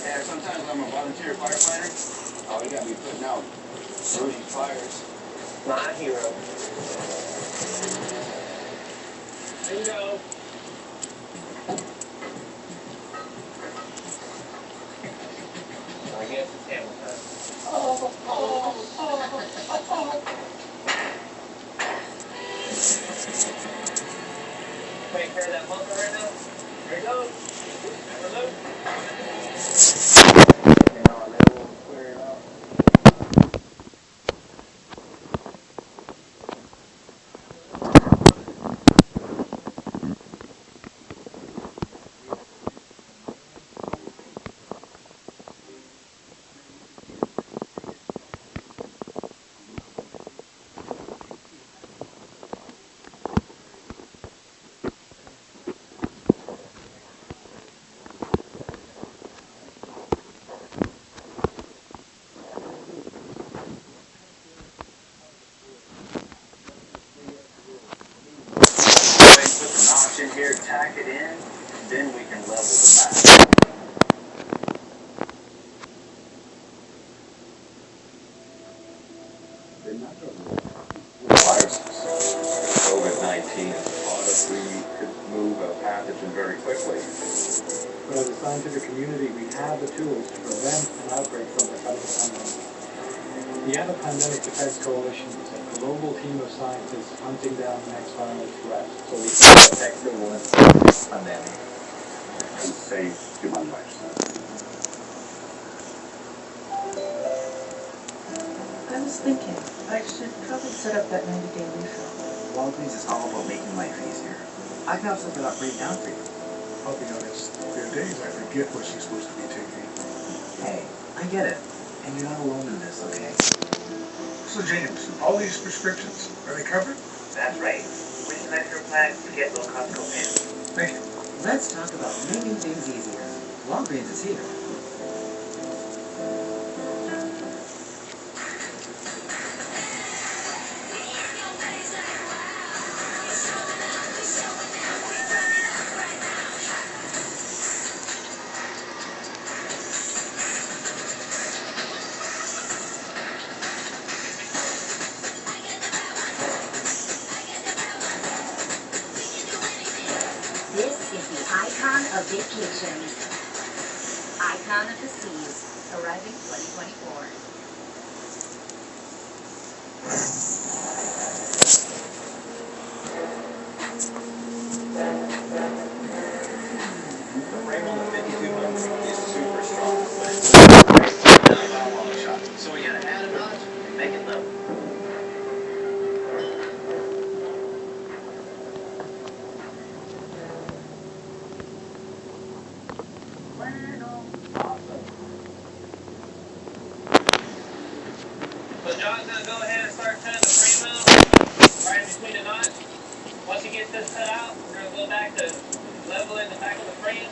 Yeah, sometimes I'm a volunteer firefighter. Oh, we gotta be putting out these fires. My hero. Bingo. I guess it's hammer time. Take care of that bunker right now. There you go. Have a look. Clear it out. Put the notch in here, tack it in, then we can level the back. COVID-19 taught us we could move a pathogen very quickly. But as a scientific community, we have the tools to prevent an outbreak from becoming a pandemic. The Anti Pandemic Defense Coalition is a global team of scientists hunting down the next viral threat so we can protect the world from this pandemic and save human lives. I was thinking, I should probably set up that 90-day refill. Walgreens is all about making life easier. I can also fill that break down for you. I'll be honest, there are days I forget what she's supposed to be taking. Hey, I get it. And you're not alone in this, okay? So James, all these prescriptions, are they covered? That's right. With the Medicare plan, you get low cost copay. Thank you. Let's talk about making things easier. Walgreens is here. This is the icon of vacations. Icon of the seas, arriving 2024. The frame on the 5200 is super strong, but it's not a long shot. So we gotta add a notch and make it level. So John's gonna go ahead and start cutting the frame out right in between the knots. Once he gets this cut out, we're gonna go back to leveling the back of the frame.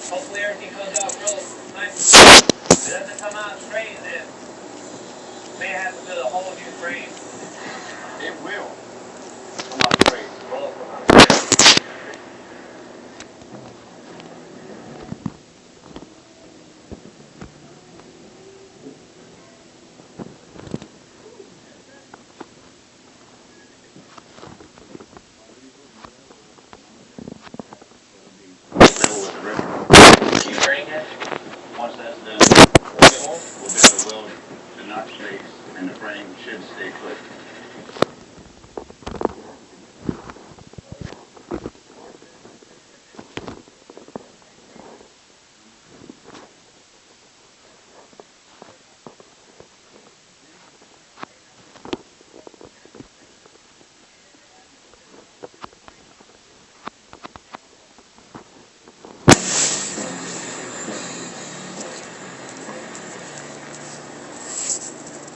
Hopefully everything comes out real nice and straight. If it doesn't come out straight, then we may have to build a whole new frame. It will come out great. Will come out straight. Level with the river. Keep turning it. Once that's done, we'll be able to weld the notch base and the frame should stay put.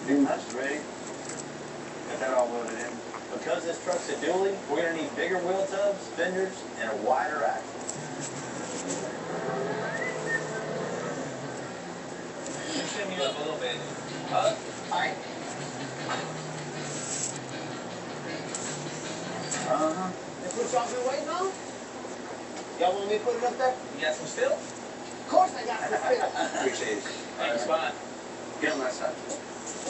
New nuts ready. Got that all welded in. Because this truck's a dually, we're gonna need bigger wheel tubs, fenders, and a wider axle. Shim you up a little bit. Alright. y'all been waiting on? Y'all want me to put it up there? You got some steel? Of course I got it. Appreciate it. Thanks, bye. Get on that side.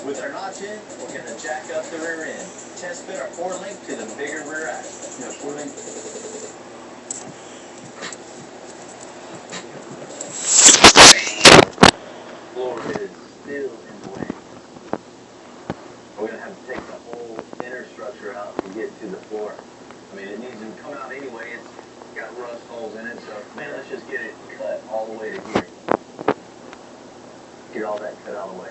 With our notch in, we're going to jack up the rear end. Test fit our four link to the bigger rear axle. Yeah, four link. Floor is still in the way. We're going to have to take the whole inner structure out to get to the floor. I mean, it needs to come out anyway. It's got rust holes in it, so man, let's just get it cut all the way to here. Get all that cut out of the way.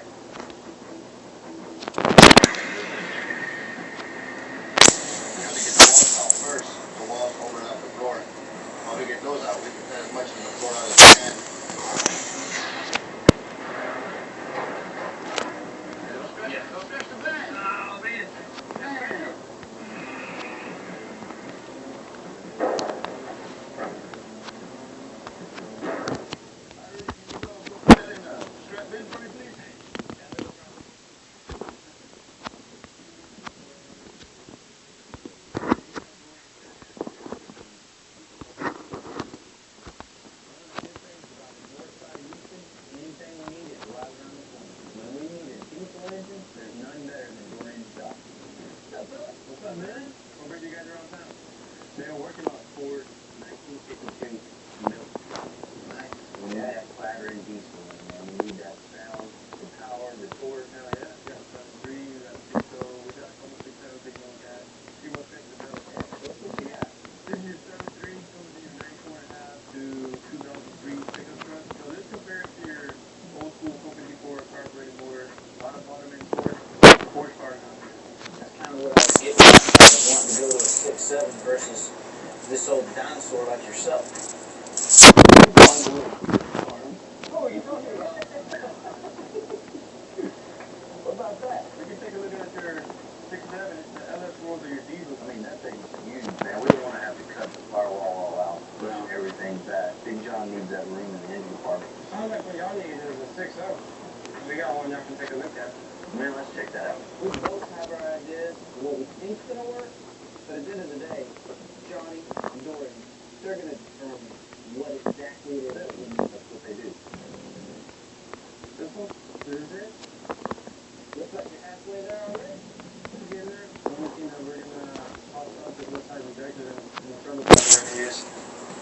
First, the walls holding up the floor. While we get those out, we can cut as much of the floor out as we can. They're working on a Ford 1952 milk truck. Nice. We need that clattering diesel in there. We need that sound, the power, the torque. Hell yeah. We got 7.3, we got 6.0, we got almost 6.7 big on gas. You want to take the middle? What's what you got? This is your 7.3, comes in your 94.5 to 2003 pickup truck. So this compares to your old school company before carbureted motor, a lot of bottom end torque, horsepower. That's kind of what I was getting at. I was wanting to go to a 6.7 versus this old dinosaur like yourself. Oh, you don't hear that? What about that? We can take a look at your 6.7, the LS rolls or your diesel. I mean, that thing's huge, man. We don't want to have to cut the firewall all out. Well, everything's bad. Big John needs that room in the engine department. Sounds like what y'all need is a 6.0. We got one y'all can take a look at. Man, let's check that out. We both have our ideas of what we think's gonna work, but at the end of the day, Johnny and Dorian, they're gonna determine what exactly it is, and that's what they do. This one? This is it? Looks like you're halfway there already. We're getting there. We're gonna pop up the left side injector and turn the power radius.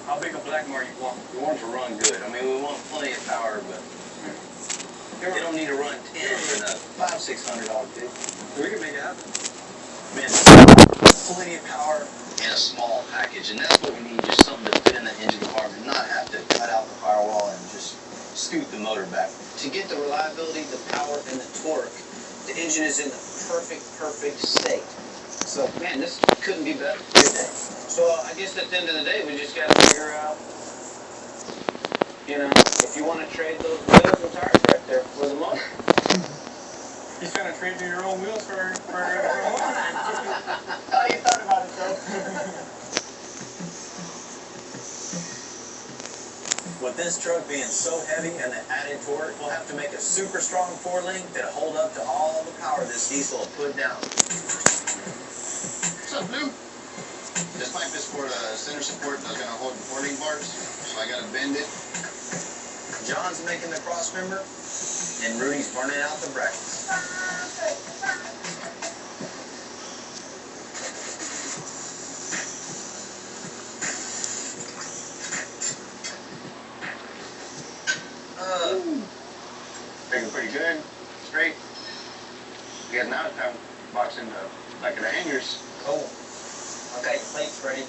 How big a black mark you want? We want it to run good. I mean, we want plenty of power, but you don't need to run 10 in a $500-600 kit. We can make it happen. Man, plenty of power in a small package, and that's what we need, just something to fit in the engine compartment, not have to cut out the firewall and just scoot the motor back. To get the reliability, the power, and the torque, the engine is in the perfect state. So, man, this couldn't be better. Good day. So, I guess at the end of the day, we just got to figure out, you know, if you want to trade those wheels and tires right there for the motor. He's trying to trade you your own wheels for a motor. How you thought about it, though? With this truck being so heavy and the added torque, we'll have to make a super strong four-link that'll hold up to all the power this diesel will put down. What's up, Blue? This pipe is for the center support that's going to hold the four-link bars, so I got to bend it. John's making the cross member, and Rudy's burning out the brackets. Making pretty good, straight. We got an out of town box in the back of the hangers. Cool. Okay, plates ready.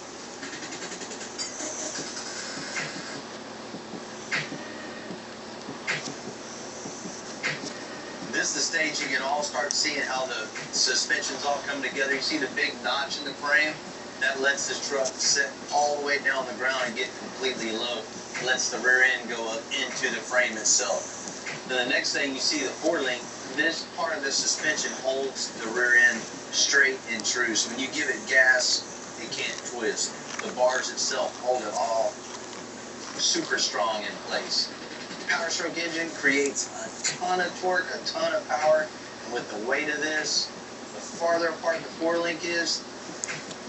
This is the stage you can all start seeing how the suspensions all come together. You see the big notch in the frame? That lets this truck sit all the way down the ground and get completely low. Lets the rear end go up into the frame itself. Then the next thing you see the four-link, this part of the suspension holds the rear end straight and true. So when you give it gas, it can't twist. The bars itself hold it all super strong in place. Power stroke engine creates a ton of torque, a ton of power. And with the weight of this, the farther apart the four-link is,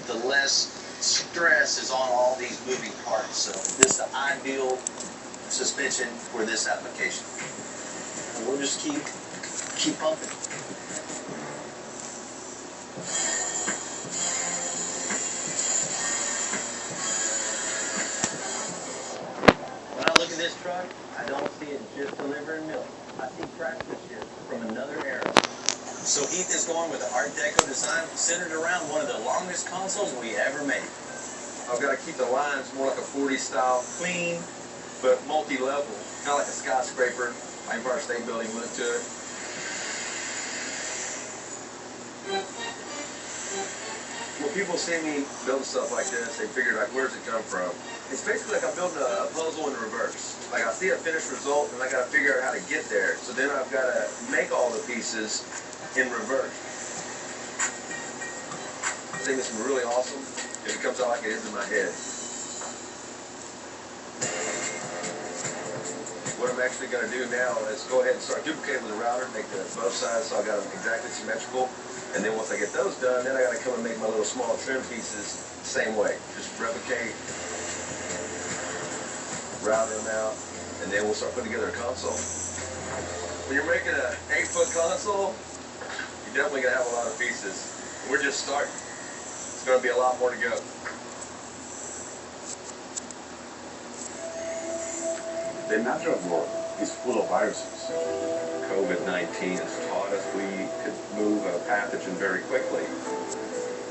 the less stress is on all these moving parts. So this is the ideal suspension for this application. And we'll just keep pumping. When I look at this truck, I don't see it just delivering milk. I see craftsmanship from another era. So Heath is going with an Art Deco design centered around one of the longest consoles we ever made. I've got to keep the lines more like a 40 style, clean, but multi-level, kind of like a skyscraper, Empire State Building look to it. When people see me build stuff like this, they figure, like, where's it come from? It's basically like I'm building a puzzle in reverse. Like, I see a finished result, and I got to figure out how to get there. So then I've got to make all the pieces in reverse. I think it's really awesome if it comes out like it is in my head. What I'm actually going to do now is go ahead and start duplicating the router, make both sides so I got them exactly symmetrical. And then once I get those done, then I got to come and make my little small trim pieces the same way. Just replicate, router them out, and then we'll start putting together a console. When you're making an 8-foot console, you're definitely going to have a lot of pieces. We're just starting. It's going to be a lot more to go. The natural world is full of viruses. COVID-19 has taught us we could move a pathogen very quickly.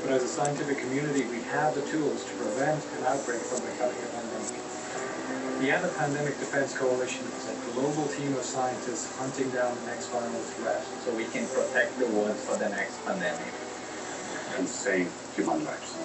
But as a scientific community, we have the tools to prevent an outbreak from becoming a pandemic. The End of Pandemic Defense Coalition is a global team of scientists hunting down the next viral threat. So we can protect the world for the next pandemic. And save human lives.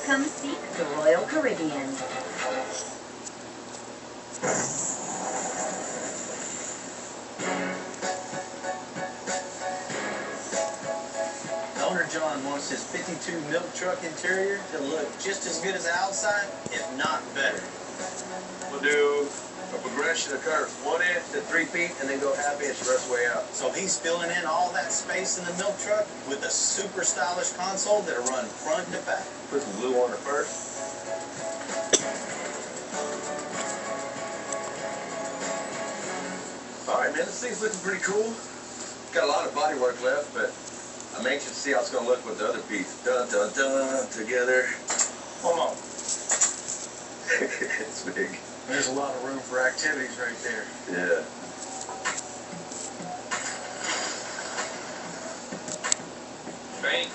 Come seek the Royal Caribbean. Owner John wants his 52 milk truck interior to look just as good as the outside, if not better. We'll do a progression of curves, 1 inch to 3 feet, and then go ½ inch the rest of the way out. So he's filling in all that space in the milk truck with a super stylish console that'll run front to back. Put some glue on it first. All right, man, this thing's looking pretty cool. Got a lot of body work left, but I'm anxious to see how it's going to look with the other piece. Dun, dun, dun, together. Hold on. It's big. There's a lot of room for activities right there. Yeah. Ready?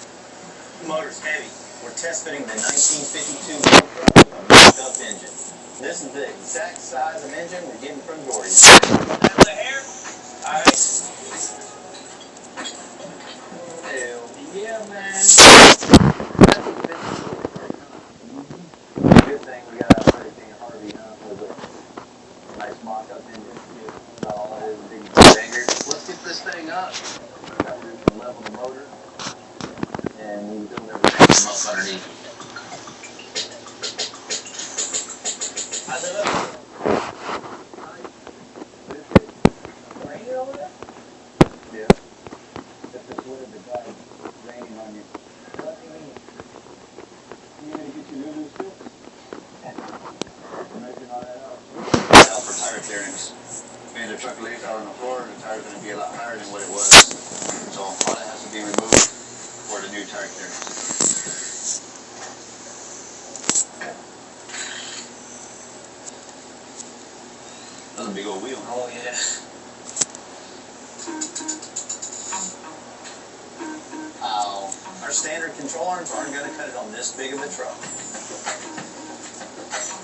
Motor's heavy. We're test fitting the 1952 milk truck with a mocked-up engine. This is the exact size of engine we're getting from Gordy. Handle it here? All right. Hell yeah, man. Good thing we got out everything in Harvey, with a nice mock-up engine. About all it is, a big banger. Let's get this thing up. Got room to level the motor, and we can build everything up underneath. How's it look? Rain over there? Yeah. If it's winter, the guy raining on you. What do you mean? You gonna get your new too? Measuring all that out. Now for tire clearings. When the truck lays out on the floor, the tire's gonna be a lot higher than what it was. So all that has to be removed for the new tire clearance. That's a big old wheel. Oh, yeah. Ow. Our standard control arms aren't going to cut it on this big of a truck.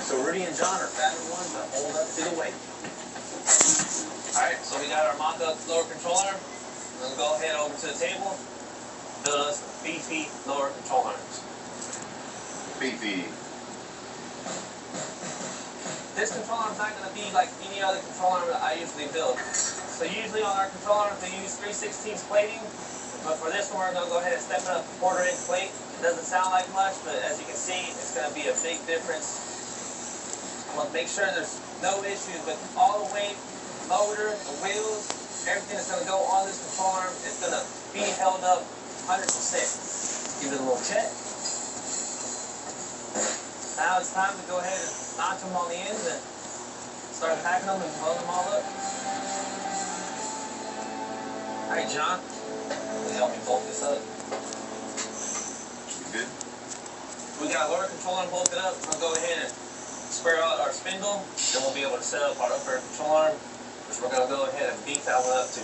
So Rudy and John are fatter ones that hold up to the weight. Alright, so we got our mock-up lower control arm. We'll go ahead over to the table. Build us beefy lower control arms. beefy. This control arm's not going to be like any other control arm that I usually build. So usually on our control arms they use 3/16 plating, but for this one we're going to go ahead and step it up to 1/4 inch plate. It doesn't sound like much, but as you can see, it's going to be a big difference. I want to make sure there's no issues with all the weight, motor, the wheels, everything that's going to go on this control arm is going to be held up 100%. Give it a little check. Now it's time to go ahead and notch them on the ends and start packing them and load them all up. Alright, John, will you help me bolt this up? You good? We got our lower control arm bolted up. We'll go ahead and square out our spindle. Then we'll be able to set up our upper control arm, which we're going to go ahead and beef that one up to.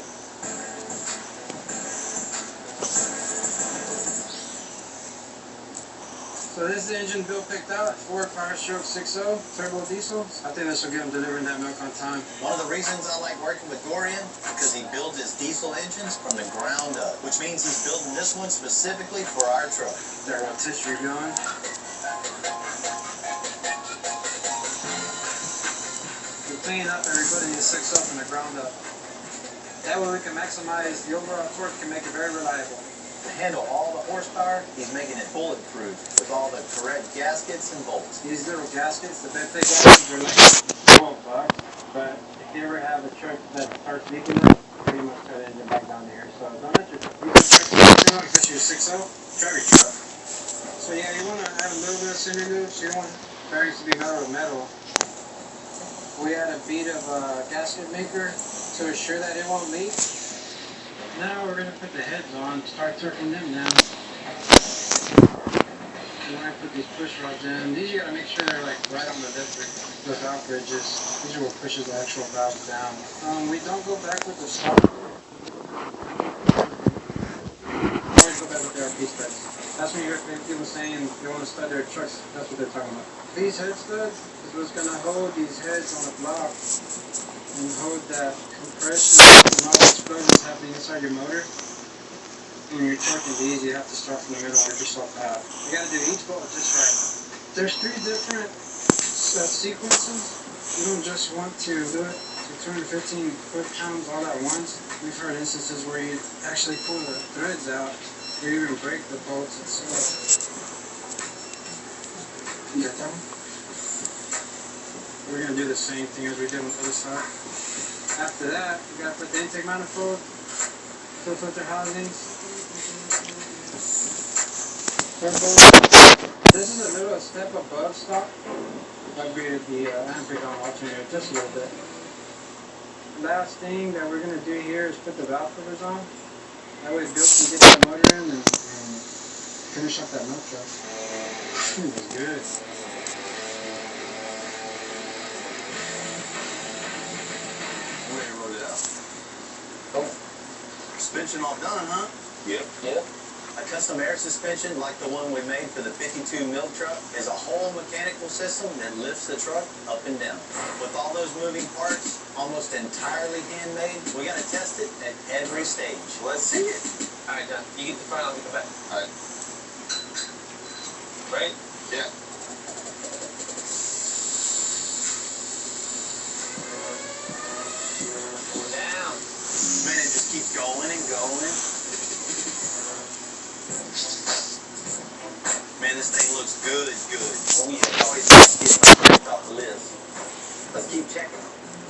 So this is the engine Bill picked out, Ford Powerstroke 6.0 turbo diesel. I think this will get him delivering that milk on time. One of the reasons I like working with Dorian, because he builds his diesel engines from the ground up, which means he's building this one specifically for our truck. There, got tissue going. We're cleaning up everybody is 6.0 from the ground up. That way we can maximize the overall torque and make it very reliable. To handle all the horsepower, he's making it bulletproof with all the correct gaskets and bolts. These little gaskets, the Bentley gaskets are like $12, but if you ever have a truck that starts leaking up, pretty much cut the engine back down here. So don't let your truck, especially your 6.0, drive your truck. So yeah, you want to have a little bit of cinder loops. You don't want bearings to be metal to metal. We had a bead of gasket maker to assure that it won't leak. Now we're going to put the heads on, start turning them down. And when I put these push rods in, these you got to make sure they're like right on the lip the valve bridges. These are what pushes the actual valve down. We don't go back with the stop. Always go back with the RP studs. That's when you hear people saying they want to stud their trucks. That's what they're talking about. These head studs is what's going to hold these heads on the block and hold that compression and all the explosions happening inside your motor. When you're torquing these, you have to start from the middle and work yourself out. You got to do each bolt just right. There's 3 different sequences. You don't just want to do it to 215 foot-pounds all at once. We've heard instances where you actually pull the threads out or even break the bolts itself. You got that one? We're going to do the same thing as we did on the other side. After that, we got to put the intake manifold, fuel filter housings, turbo. This is a little step above stock. I upgraded the handbrake on alternator just a little bit. Last thing that we're going to do here is put the valve covers on. That way Bill can get that motor in and finish up that milk truck. It was good. Suspension all done, huh? Yep. A custom air suspension like the one we made for the 52 milk truck is a whole mechanical system that lifts the truck up and down. With all those moving parts, almost entirely handmade, we gotta test it at every stage. Let's see it. Alright, John, you get the front, I'll get the back. Alright. Right? Yeah. Down. Man, it just keeps going and going. Man, this thing looks good. Oh yeah, always get off the list. Let's keep checking.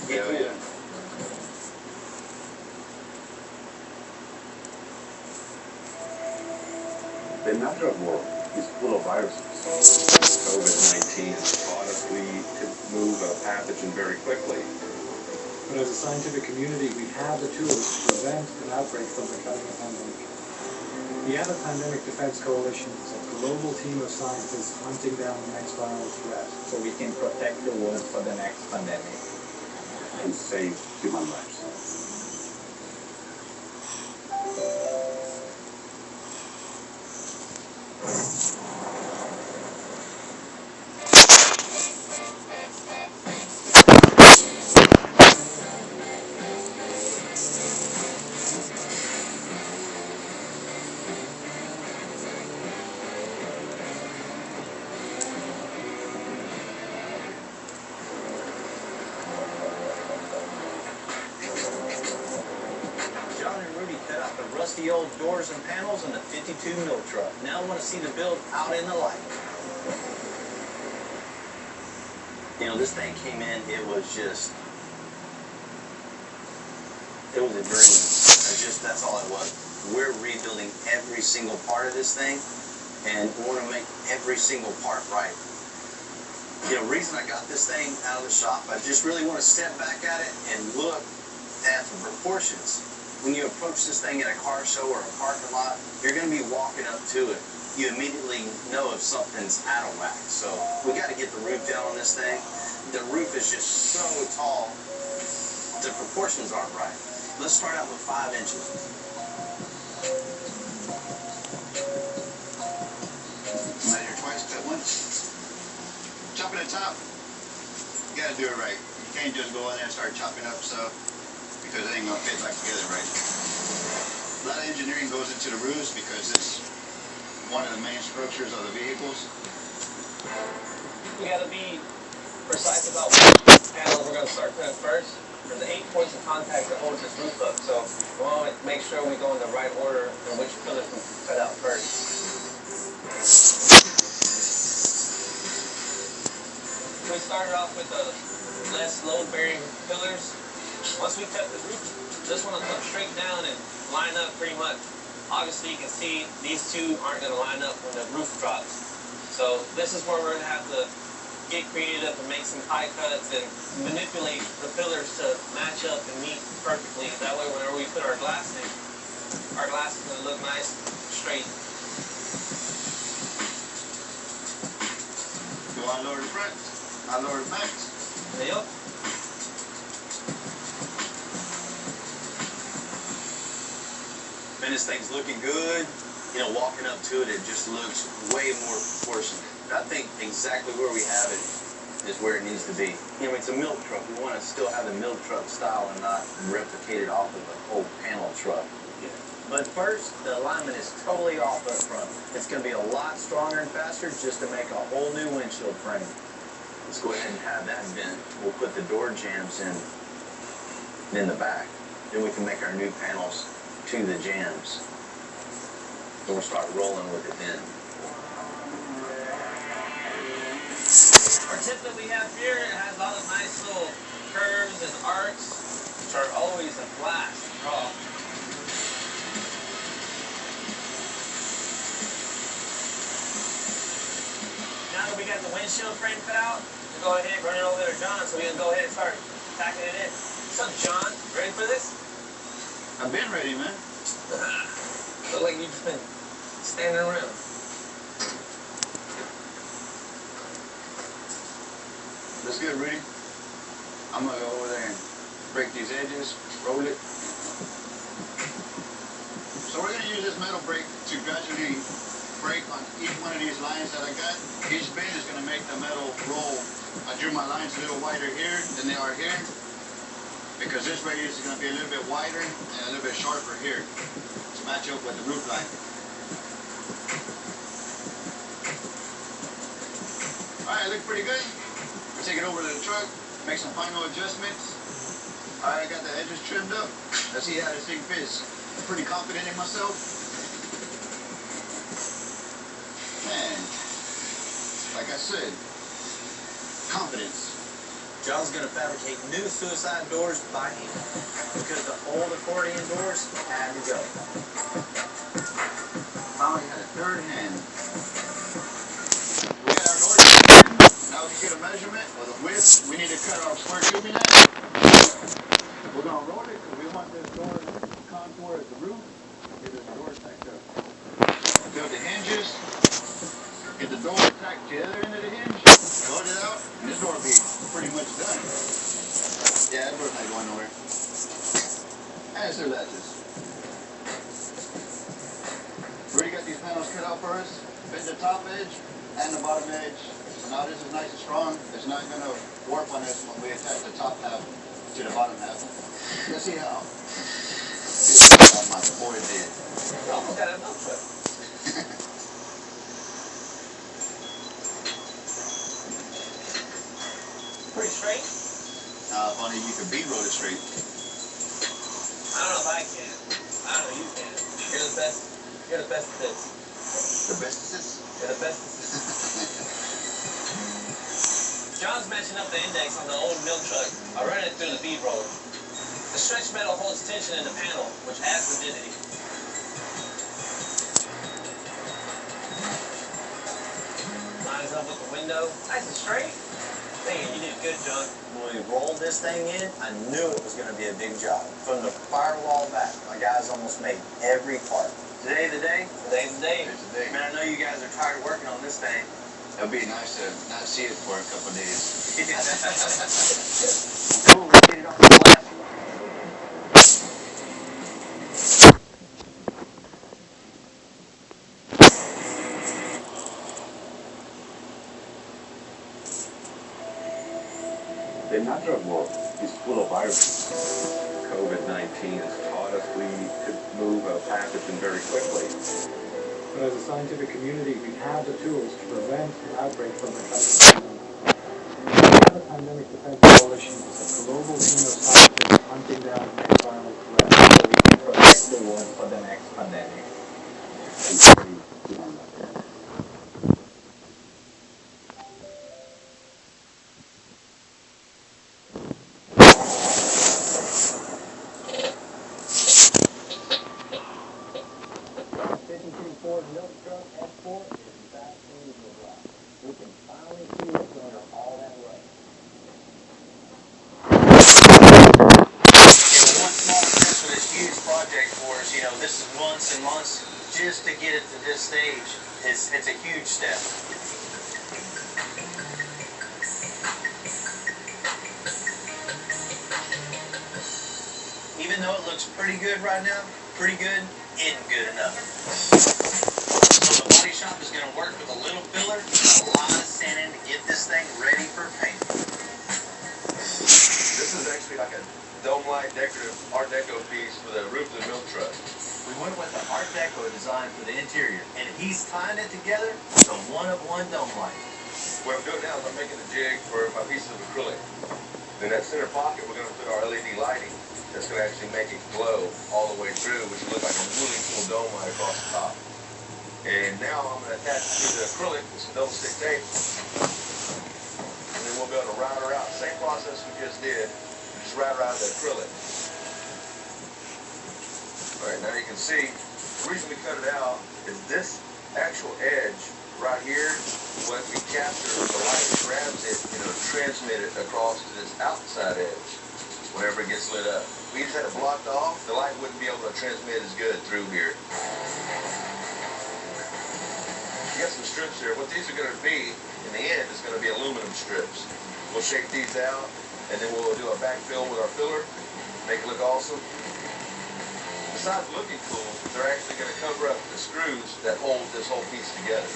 Get cool. The natural world is full of viruses. COVID-19 taught us we could move a pathogen very quickly. But as a scientific community, we have the tools to prevent an outbreak from becoming a pandemic. The Other Pandemic Defense Coalition is a global team of scientists hunting down the next viral threat. So we can protect the world for the next pandemic. And save human lives. rusty old doors and panels in the 52 milk truck. Now I want to see the build out in the light. You know, this thing came in, it was a dream. That's all it was. We're rebuilding every single part of this thing, and we want to make every single part right. You know, the reason I got this thing out of the shop, I just really want to step back at it and look at the proportions. When you approach this thing at a car show or a parking lot, you're going to be walking up to it. You immediately know if something's out of whack. So we got to get the roof down on this thing. The roof is just so tall, the proportions aren't right. Let's start out with 5 inches. Measure twice, cut once. Chopping the top, you gotta do it right. You can't just go in there and start chopping up stuff because it ain't gonna fit back together right. A lot of engineering goes into the roofs because it's one of the main structures of the vehicles. We gotta be precise about which panels we're gonna start cutting first. There's 8 points of contact that holds this roof up, so we want to make sure we go in the right order and which pillars we cut out first. We started off with the less load-bearing pillars. Once we cut the roof, this one will come straight down and line up pretty much. Obviously, you can see these two aren't going to line up when the roof drops. So this is where we're going to have to get creative and make some high cuts and manipulate the pillars to match up and meet perfectly. That way, whenever we put our glass in, our glass is going to look nice, straight. You want to lower the front? I lower the back. Yep. Man, this thing's looking good. You know, walking up to it, it just looks way more proportionate. I think exactly where we have it is where it needs to be. You know, it's a milk truck. We want to still have the milk truck style and not replicate it off of a whole panel truck. Yeah. But first, the alignment is totally off up front. It's going to be a lot stronger and faster just to make a whole new windshield frame. Let's go ahead and have that bent. We'll put the door jambs in the back. Then we can make our new panels to the jambs. Then we'll start rolling with it then. Our tip that we have here, it has all the nice little curves and arcs, which are always a blast to draw. Now that we got the windshield frame cut out, we'll go ahead and run it over to John so we can go ahead and start tacking it in. What's up, John? Ready for this? I've been ready, man. Look like you've just been standing around. That's good, Rudy. I'm gonna go over there and break these edges, roll it. So we're gonna use this metal brake to gradually break on each one of these lines that I got. Each bend is gonna make the metal roll. I drew my lines a little wider here than they are here because this radius is gonna be a little bit wider and a little bit sharper here to match up with the roof line. All right, look pretty good. Take it over to the truck, make some final adjustments. All right, I got the edges trimmed up. Let's see how this thing fits. I'm pretty confident in myself. Man, like I said, confidence. John's going to fabricate new suicide doors by hand because the old accordion doors had to go. Finally had a third hand. We got our doors. Now we can get a measurement of the width. We need to cut our square tubing at. We're going to roll it because we want this door contour as the roof. Get this door tacked up. Build the hinges. Get the door tacked to the other end of the hinge. Load it out. And this door will be pretty much done. Yeah, that door's not going nowhere. And it's their latches. We already got these panels cut out for us. Bend the top edge and the bottom edge. So now this is nice and strong. It's not going to warp on us when we attach the top half to the bottom half. Let's see how my boy did. Almost got a milk truck. Pretty straight? If only you could B-roll it straight. I don't know if I can. I don't know you can. You're the bestest. The bestest? You're the bestest. John's matching up the index on the old milk truck. I ran it through the bead roller. The stretch metal holds tension in the panel, which adds rigidity. Lines up with the window. Nice and straight. Man, you did good, John. When we rolled this thing in, I knew it was going to be a big job. From the firewall back, my guys almost made every part. Today the day? Today's the day. Today's the day. Man, I know you guys are tired of working on this thing. It'll be nice to not see it for a couple of days. Cool, let's get it on the last one. The natural world is full of viruses. COVID-19 has taught us we could move a pathogen very quickly. But as a scientific community, we have the tools to prevent an outbreak from becoming the Pandemic Defense Coalition is a global team of scientists hunting down external threats so we can protect the world for the next pandemic. Ford milk truck export is back in the rock. We can finally see it going all that way. One small step for this huge project for us, this is months and months just to get it to this stage. It's a huge step. Even though it looks pretty good right now, pretty good isn't good enough. So the body shop is going to work with a little filler and a lot of sanding to get this thing ready for paint. This is actually like a dome-like decorative Art Deco piece for the roof of the milk truck. We went with the Art Deco design for the interior, and he's tying it together with a one-of-one dome light. What I'm doing now is I'm making a jig for my pieces of acrylic. In that center pocket, we're going to put our LED lighting that's going to actually make it glow all the way through, which will look like a really cool dome light across the top. And now I'm going to attach it to the acrylic with some double stick tape. And then we'll be able to route her out. Same process we just did. We just route her out the acrylic. Alright, now you can see, the reason we cut it out is this actual edge right here, when we capture, the light grabs it, transmit it across to this outside edge whenever it gets lit up. If we just had it blocked off, the light wouldn't be able to transmit as good through here. You got some strips here. What these are going to be, in the end, is going to be aluminum strips. We'll shake these out, and then we'll do a backfill with our filler, make it look awesome. Besides looking cool, they're actually going to cover up the screws that hold this whole piece together.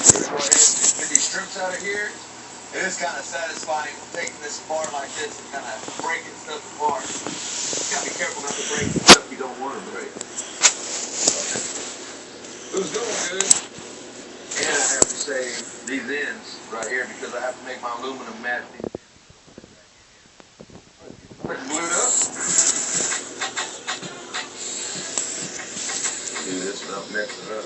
We're going to go ahead and get these strips out of here. It is kind of satisfying taking this apart like this and kind of breaking stuff apart. You got to be careful not to break stuff you don't want to break. It was going good. And I have to save these ends right here because I have to make my aluminum match these. Put it glued up. Do this without messing it up.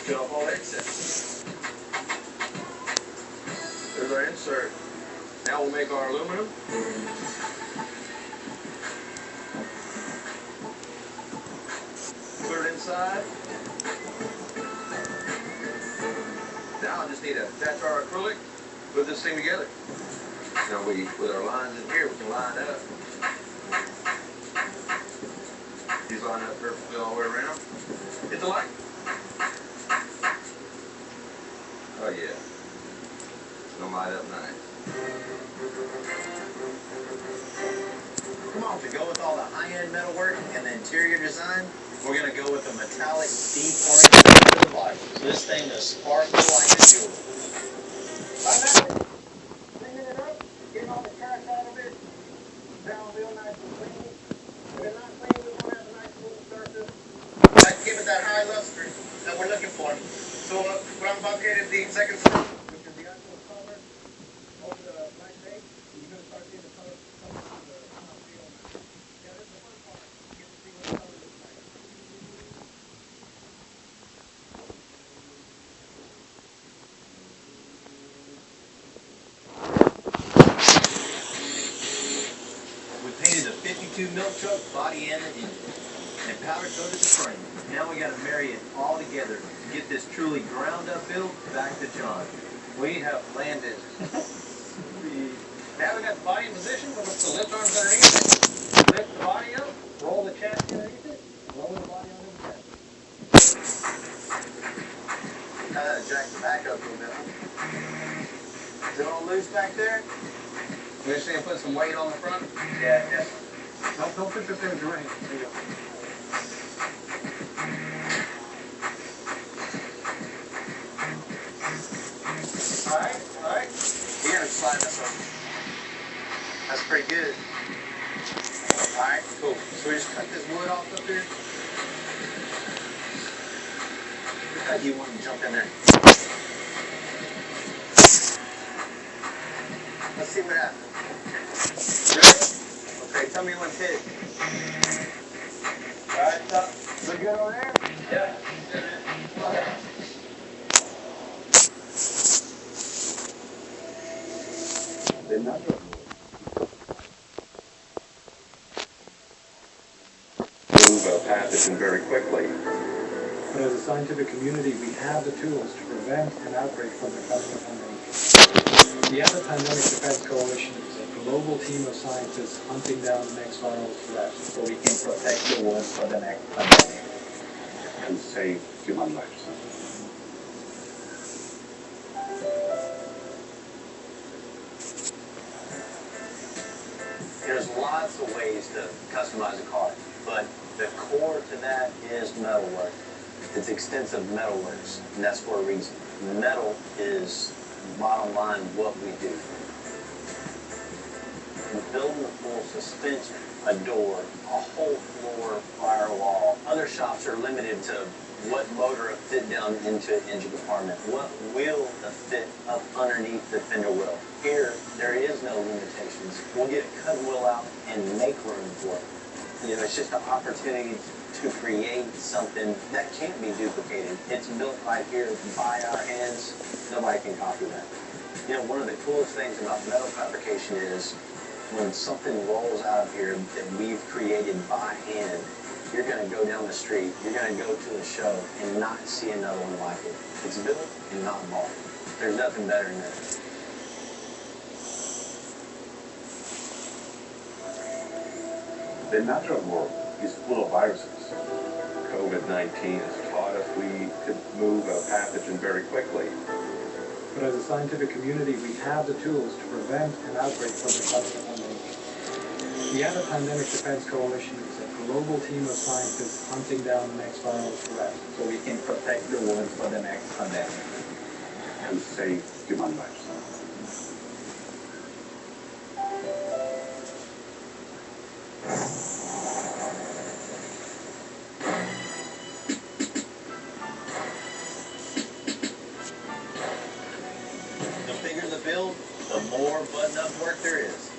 Get off all excess. There's our insert. Now we'll make our aluminum. Put it inside. Now I just need to attach our acrylic, put this thing together. Now with our lines in here, we can line up. These line up perfectly all the way around. Hit the light. Oh yeah. It's gonna light up nice. Come on, to go with all the high-end metalwork and the interior design, we're going to go with a metallic deep orange to the body. So this thing will sparkle like a jewel. Cleaning it up, getting all the trash out of it, down real nice and clean. If it's not clean, we want to have a nice smooth surface. Let's give it that high luster that we're looking for. So what I'm about to get is the exact second front, which is the actual color over the black base, you're going to start seeing the color come through the top field. Yeah, this is the fun part. You get to see what the color looks like. We painted a 52 milk truck body and the engine, and powder coated the frame. Now we got to marry it all together to get this truly ground up build back to John. We have landed. Now we got the body in position with the lift arms underneath it. Lift the body up, roll the chassis underneath it, lower the body onto the chassis. Jack the back up a little bit. Is it all loose back there? You're saying put some weight on the front? Yeah, yeah. Don't push it there, Dwayne. There you go. Alright. You gotta slide this over. That's pretty good. Alright, cool. So we just cut this wood off up here. How do you want to jump in there? Let's see what happens. Ready? Okay, tell me when to hit. Alright, stop. Look good over there? Yeah. Okay. Move a pathogen very quickly. But as a scientific community, we have the tools to prevent an outbreak from becoming a pandemic. The Anti-Pandemic Defense Coalition is a global team of scientists hunting down the next viral threat, So we can protect the world for the next pandemic. And save human lives. There's lots of ways to customize a car, but the core to that is metalwork. It's extensive metalworks, and that's for a reason. Metal is, bottom line, what we do. Building a full suspension, a door, a whole floor firewall. Other shops are limited to what motor will fit down into an engine compartment, what wheel to fit up underneath the fender wheel. Here, there is no limitations. We'll get a cut wheel out and make room for it. You know, it's just an opportunity to create something that can't be duplicated. It's built right here by our hands. Nobody can copy that. You know, one of the coolest things about metal fabrication is when something rolls out of here that we've created by hand, you're going to go down the street, you're going to go to a show and not see another one like it. It's built and not bought. There's nothing better than that. The natural world is full of viruses. COVID-19 has taught us we could move a pathogen very quickly. but as a scientific community, we have the tools to prevent an outbreak from becoming a pandemic. The Anti-Pandemic Defense Coalition is a global team of scientists hunting down the next viral threat, so we can protect the world for the next pandemic. And save human lives. The more button-up work there is.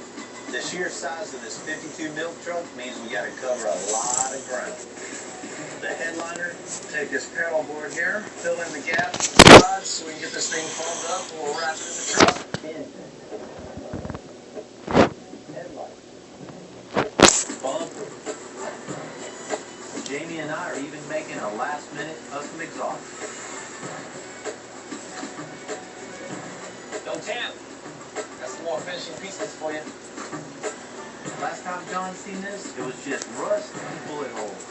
The sheer size of this 52 milk truck means we got to cover a lot of ground. The headliner, take this paddle board here, fill in the gap sides so we can get this thing folded up and we'll wrap it in the truck. Headlight. Bumper. Jamie and I are even making a last-minute custom exhaust. Don't tap. Got some more finishing pieces for you. Last time John seen this, it was just rust and bullet holes.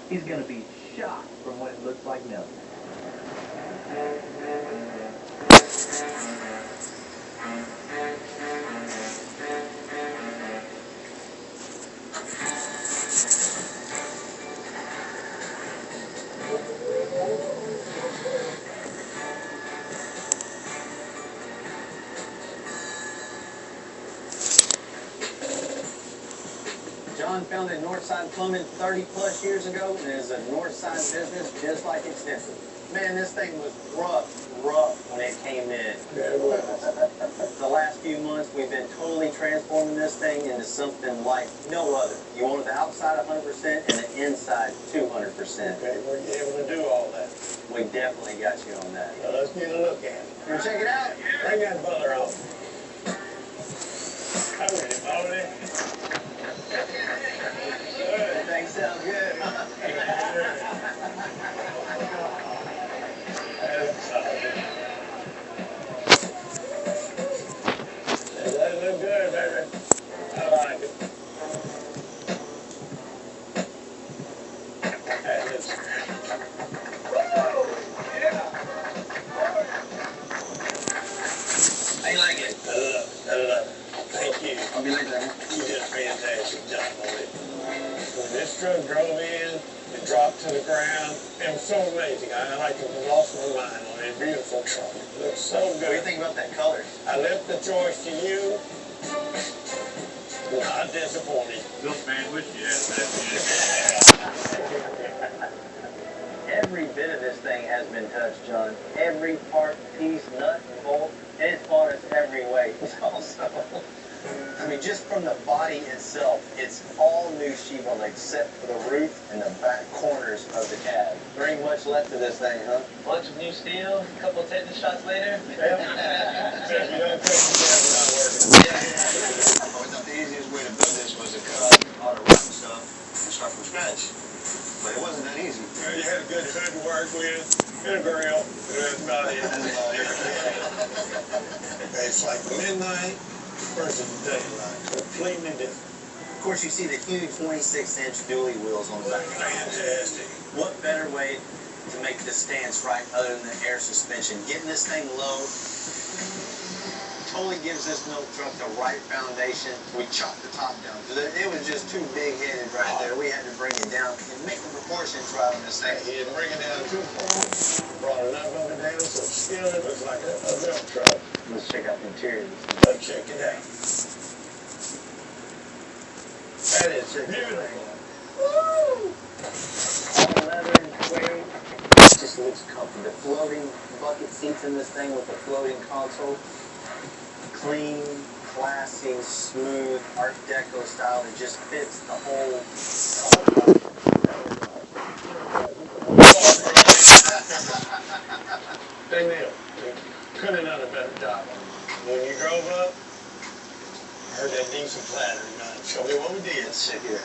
He's gonna be shocked from what it looks like now. John founded Northside Plumbing 30 plus years ago, and is a Northside business just like Extensive. Man, this thing was rough when it came in. Yeah, it was. The last few months, we've been totally transforming this thing into something like no other. You want the outside 100% and the inside 200%. Okay, were you able to do all that? We definitely got you on that. Well, let's get a look at it. You wanna check it out? Bring that butler on. I'm ready, Baldy. Good. Things sound good. That look good, baby. I like it. That looks How you like it? I love it. Thank you. I'll be later. You did a fantastic job on it. When this truck drove in, it dropped to the ground. It was so amazing. I lost my mind on it. Beautiful truck. It looks so What do you good. think about that color? I left the choice to you. Not disappointed. Bill man, wish you had that. Every bit of this thing has been touched, John. Every part, piece, nut, bolt, and it's bought us every way. Also, I mean, just from the body itself, it's all new sheetrock except for the roof and the back corners of the cab. There ain't much left of this thing, huh? Bunch of new steel, a couple of tetanus shots later. You don't take the cab without working. I thought the easiest way to build this was to cut out all the rotten stuff and start from scratch. But it wasn't that easy. Well, you had a good hood to work with, and a grill. That's about it. It's like midnight versus daylight. Completely different. Of course, you see the huge 26-inch dually wheels on the back. Fantastic. What better way to make the stance right other than the air suspension? Getting this thing low totally gives this milk truck the right foundation. We chopped the top down because it was just too big-headed right there. We had to bring it down and make the proportions right on this thing. He didn't bring it down too far. Brought enough of it down so still it looks like a milk truck. Let's check out the interior. Let's check it out. That is beautiful. Woo! All leather and suede. It just looks comfy. The floating bucket seats in this thing with the floating console. Clean, classy, smooth, Art Deco style. It just fits the whole. They nailed it. Couldn't have done a better job on it. When you drove up, I heard that diesel clattering. Show me what we did. Let's sit here.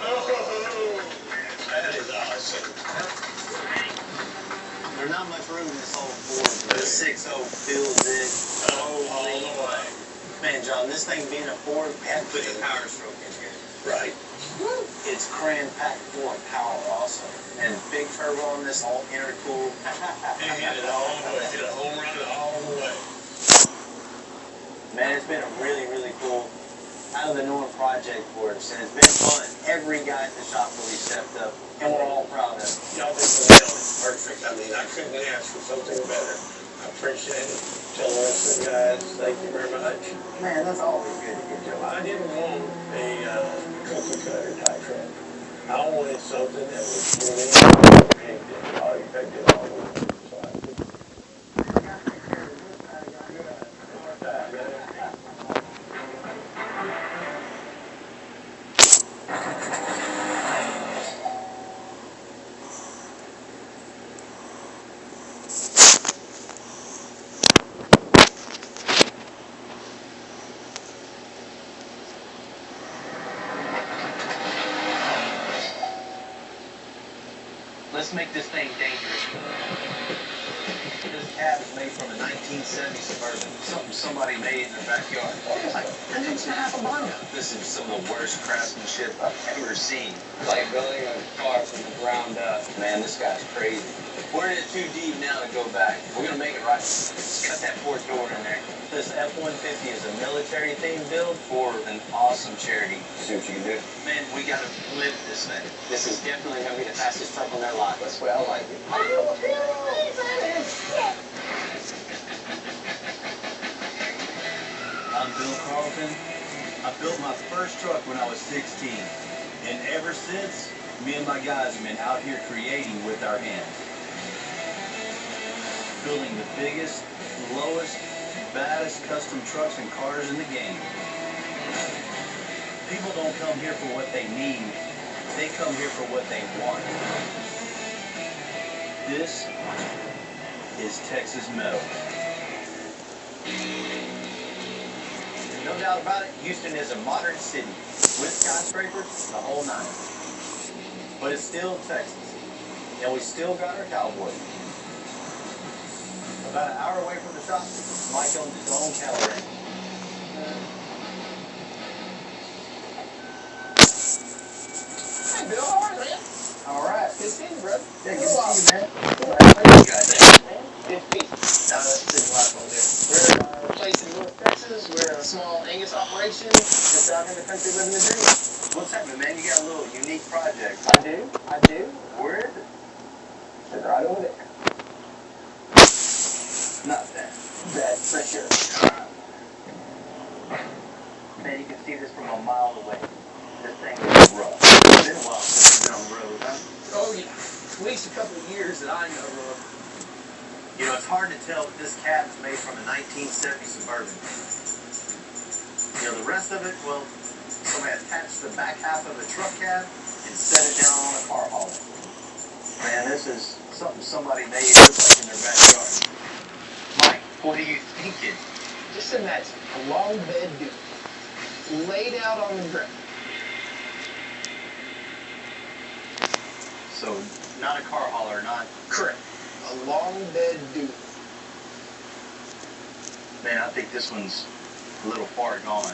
Oh, that is awesome. There's not much room in this whole Ford. The 6.0 fills it. Oh, all the way. Man, John, this thing being a Ford, we had to put the power stroke in here. Right. It's cram-packed full of power also. And big turbo on this, all intercooled. He hit it all the way. Hit a home run all the way. Man, it's been a really, really cool, out-of-the-norm project for us. And it's been fun. Every guy at the shop really stepped up. And we're all proud of it. Y'all did nailed it. Perfect. I mean, I couldn't ask for something better. I appreciate it. Tell the rest of the guys, thank you very much. Man, that's always good to get Joe. I didn't want a cookie cutter type truck. I wanted something that was unique. All you could do all the way. Let's make this thing dangerous. This cab is made from a 1970 Suburban. Something somebody made in their backyard. An inch and a half of Honda. This is some of the worst craftsmanship I've ever seen. Like building a car from the ground up. Man, this guy's crazy. We're in it too deep now to go back. We're gonna make it right. Let's cut that fourth door in there. This F-150 is a military-themed build for an awesome charity. See what you can do. Man, we gotta live this thing. This is definitely gonna be the fastest truck on their lot. That's the way I like it. I'm Bill Carlton. I built my first truck when I was 16. And ever since, me and my guys have been out here creating with our hands. Building the biggest, lowest, baddest custom trucks and cars in the game. People don't come here for what they need. They come here for what they want. This is Texas Metal. No doubt about it, Houston is a modern city with skyscrapers, the whole nine. But it's still Texas, and we still got our cowboy. About an hour away from the shop, Mike owns his own cattle ranch. Hey, Bill, how are you, man? All right. Good seeing you, brother. Yeah, good to see you, man. You guys, man. Good to meet you. Now that's the last one there. We're a place in North Texas. We're a small Angus operation. Just out in the country living the dream. What's happening, man? You got a little unique project. I do. Where is it? It's right over there. Not that. That's for sure. Man, you can see this from a mile away. This thing is rough. It's been a while since you've been on the road, huh? Oh, yeah. At least a couple of years that I know of. You know, it's hard to tell if this cab is made from a 1970 Suburban. You know, the rest of it, well, somebody attached the back half of a truck cab and set it down on a car hauler. Man, this is something somebody made look like in their backyard. Mike, what are you thinking? Just imagine a long bed dude laid out on the ground. So, not a car hauler, not... Correct. A long bed dude. Man, I think this one's a little far gone.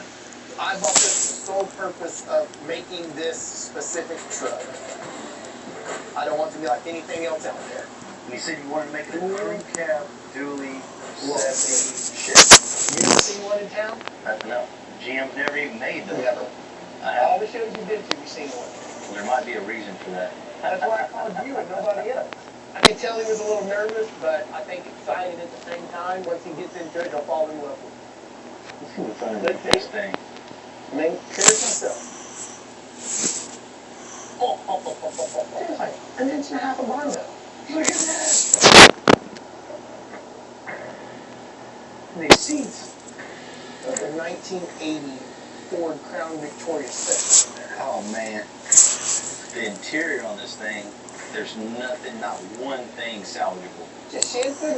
I bought this for the sole purpose of making this specific truck. I don't want it to be like anything else out there. You said you wanted to make it a crew cab, dually, 70 Chevy. You ever seen one in town? No. GM's never even made them. Never. All the shows you've been to, you've seen one. Well, there might be a reason for that. That's why I called you and nobody else. I can tell he was a little nervous, but I think excited at the same time. Once he gets into it, he'll fall in love with it. Let's see what's underneath this thing. Main Curtis himself. There's like an inch and a half of barn though. Look at that! And these seats. Those are 1980 Ford Crown Victoria special in there. Oh man. The interior on this thing, there's nothing, not one thing salvageable. Just shampoo.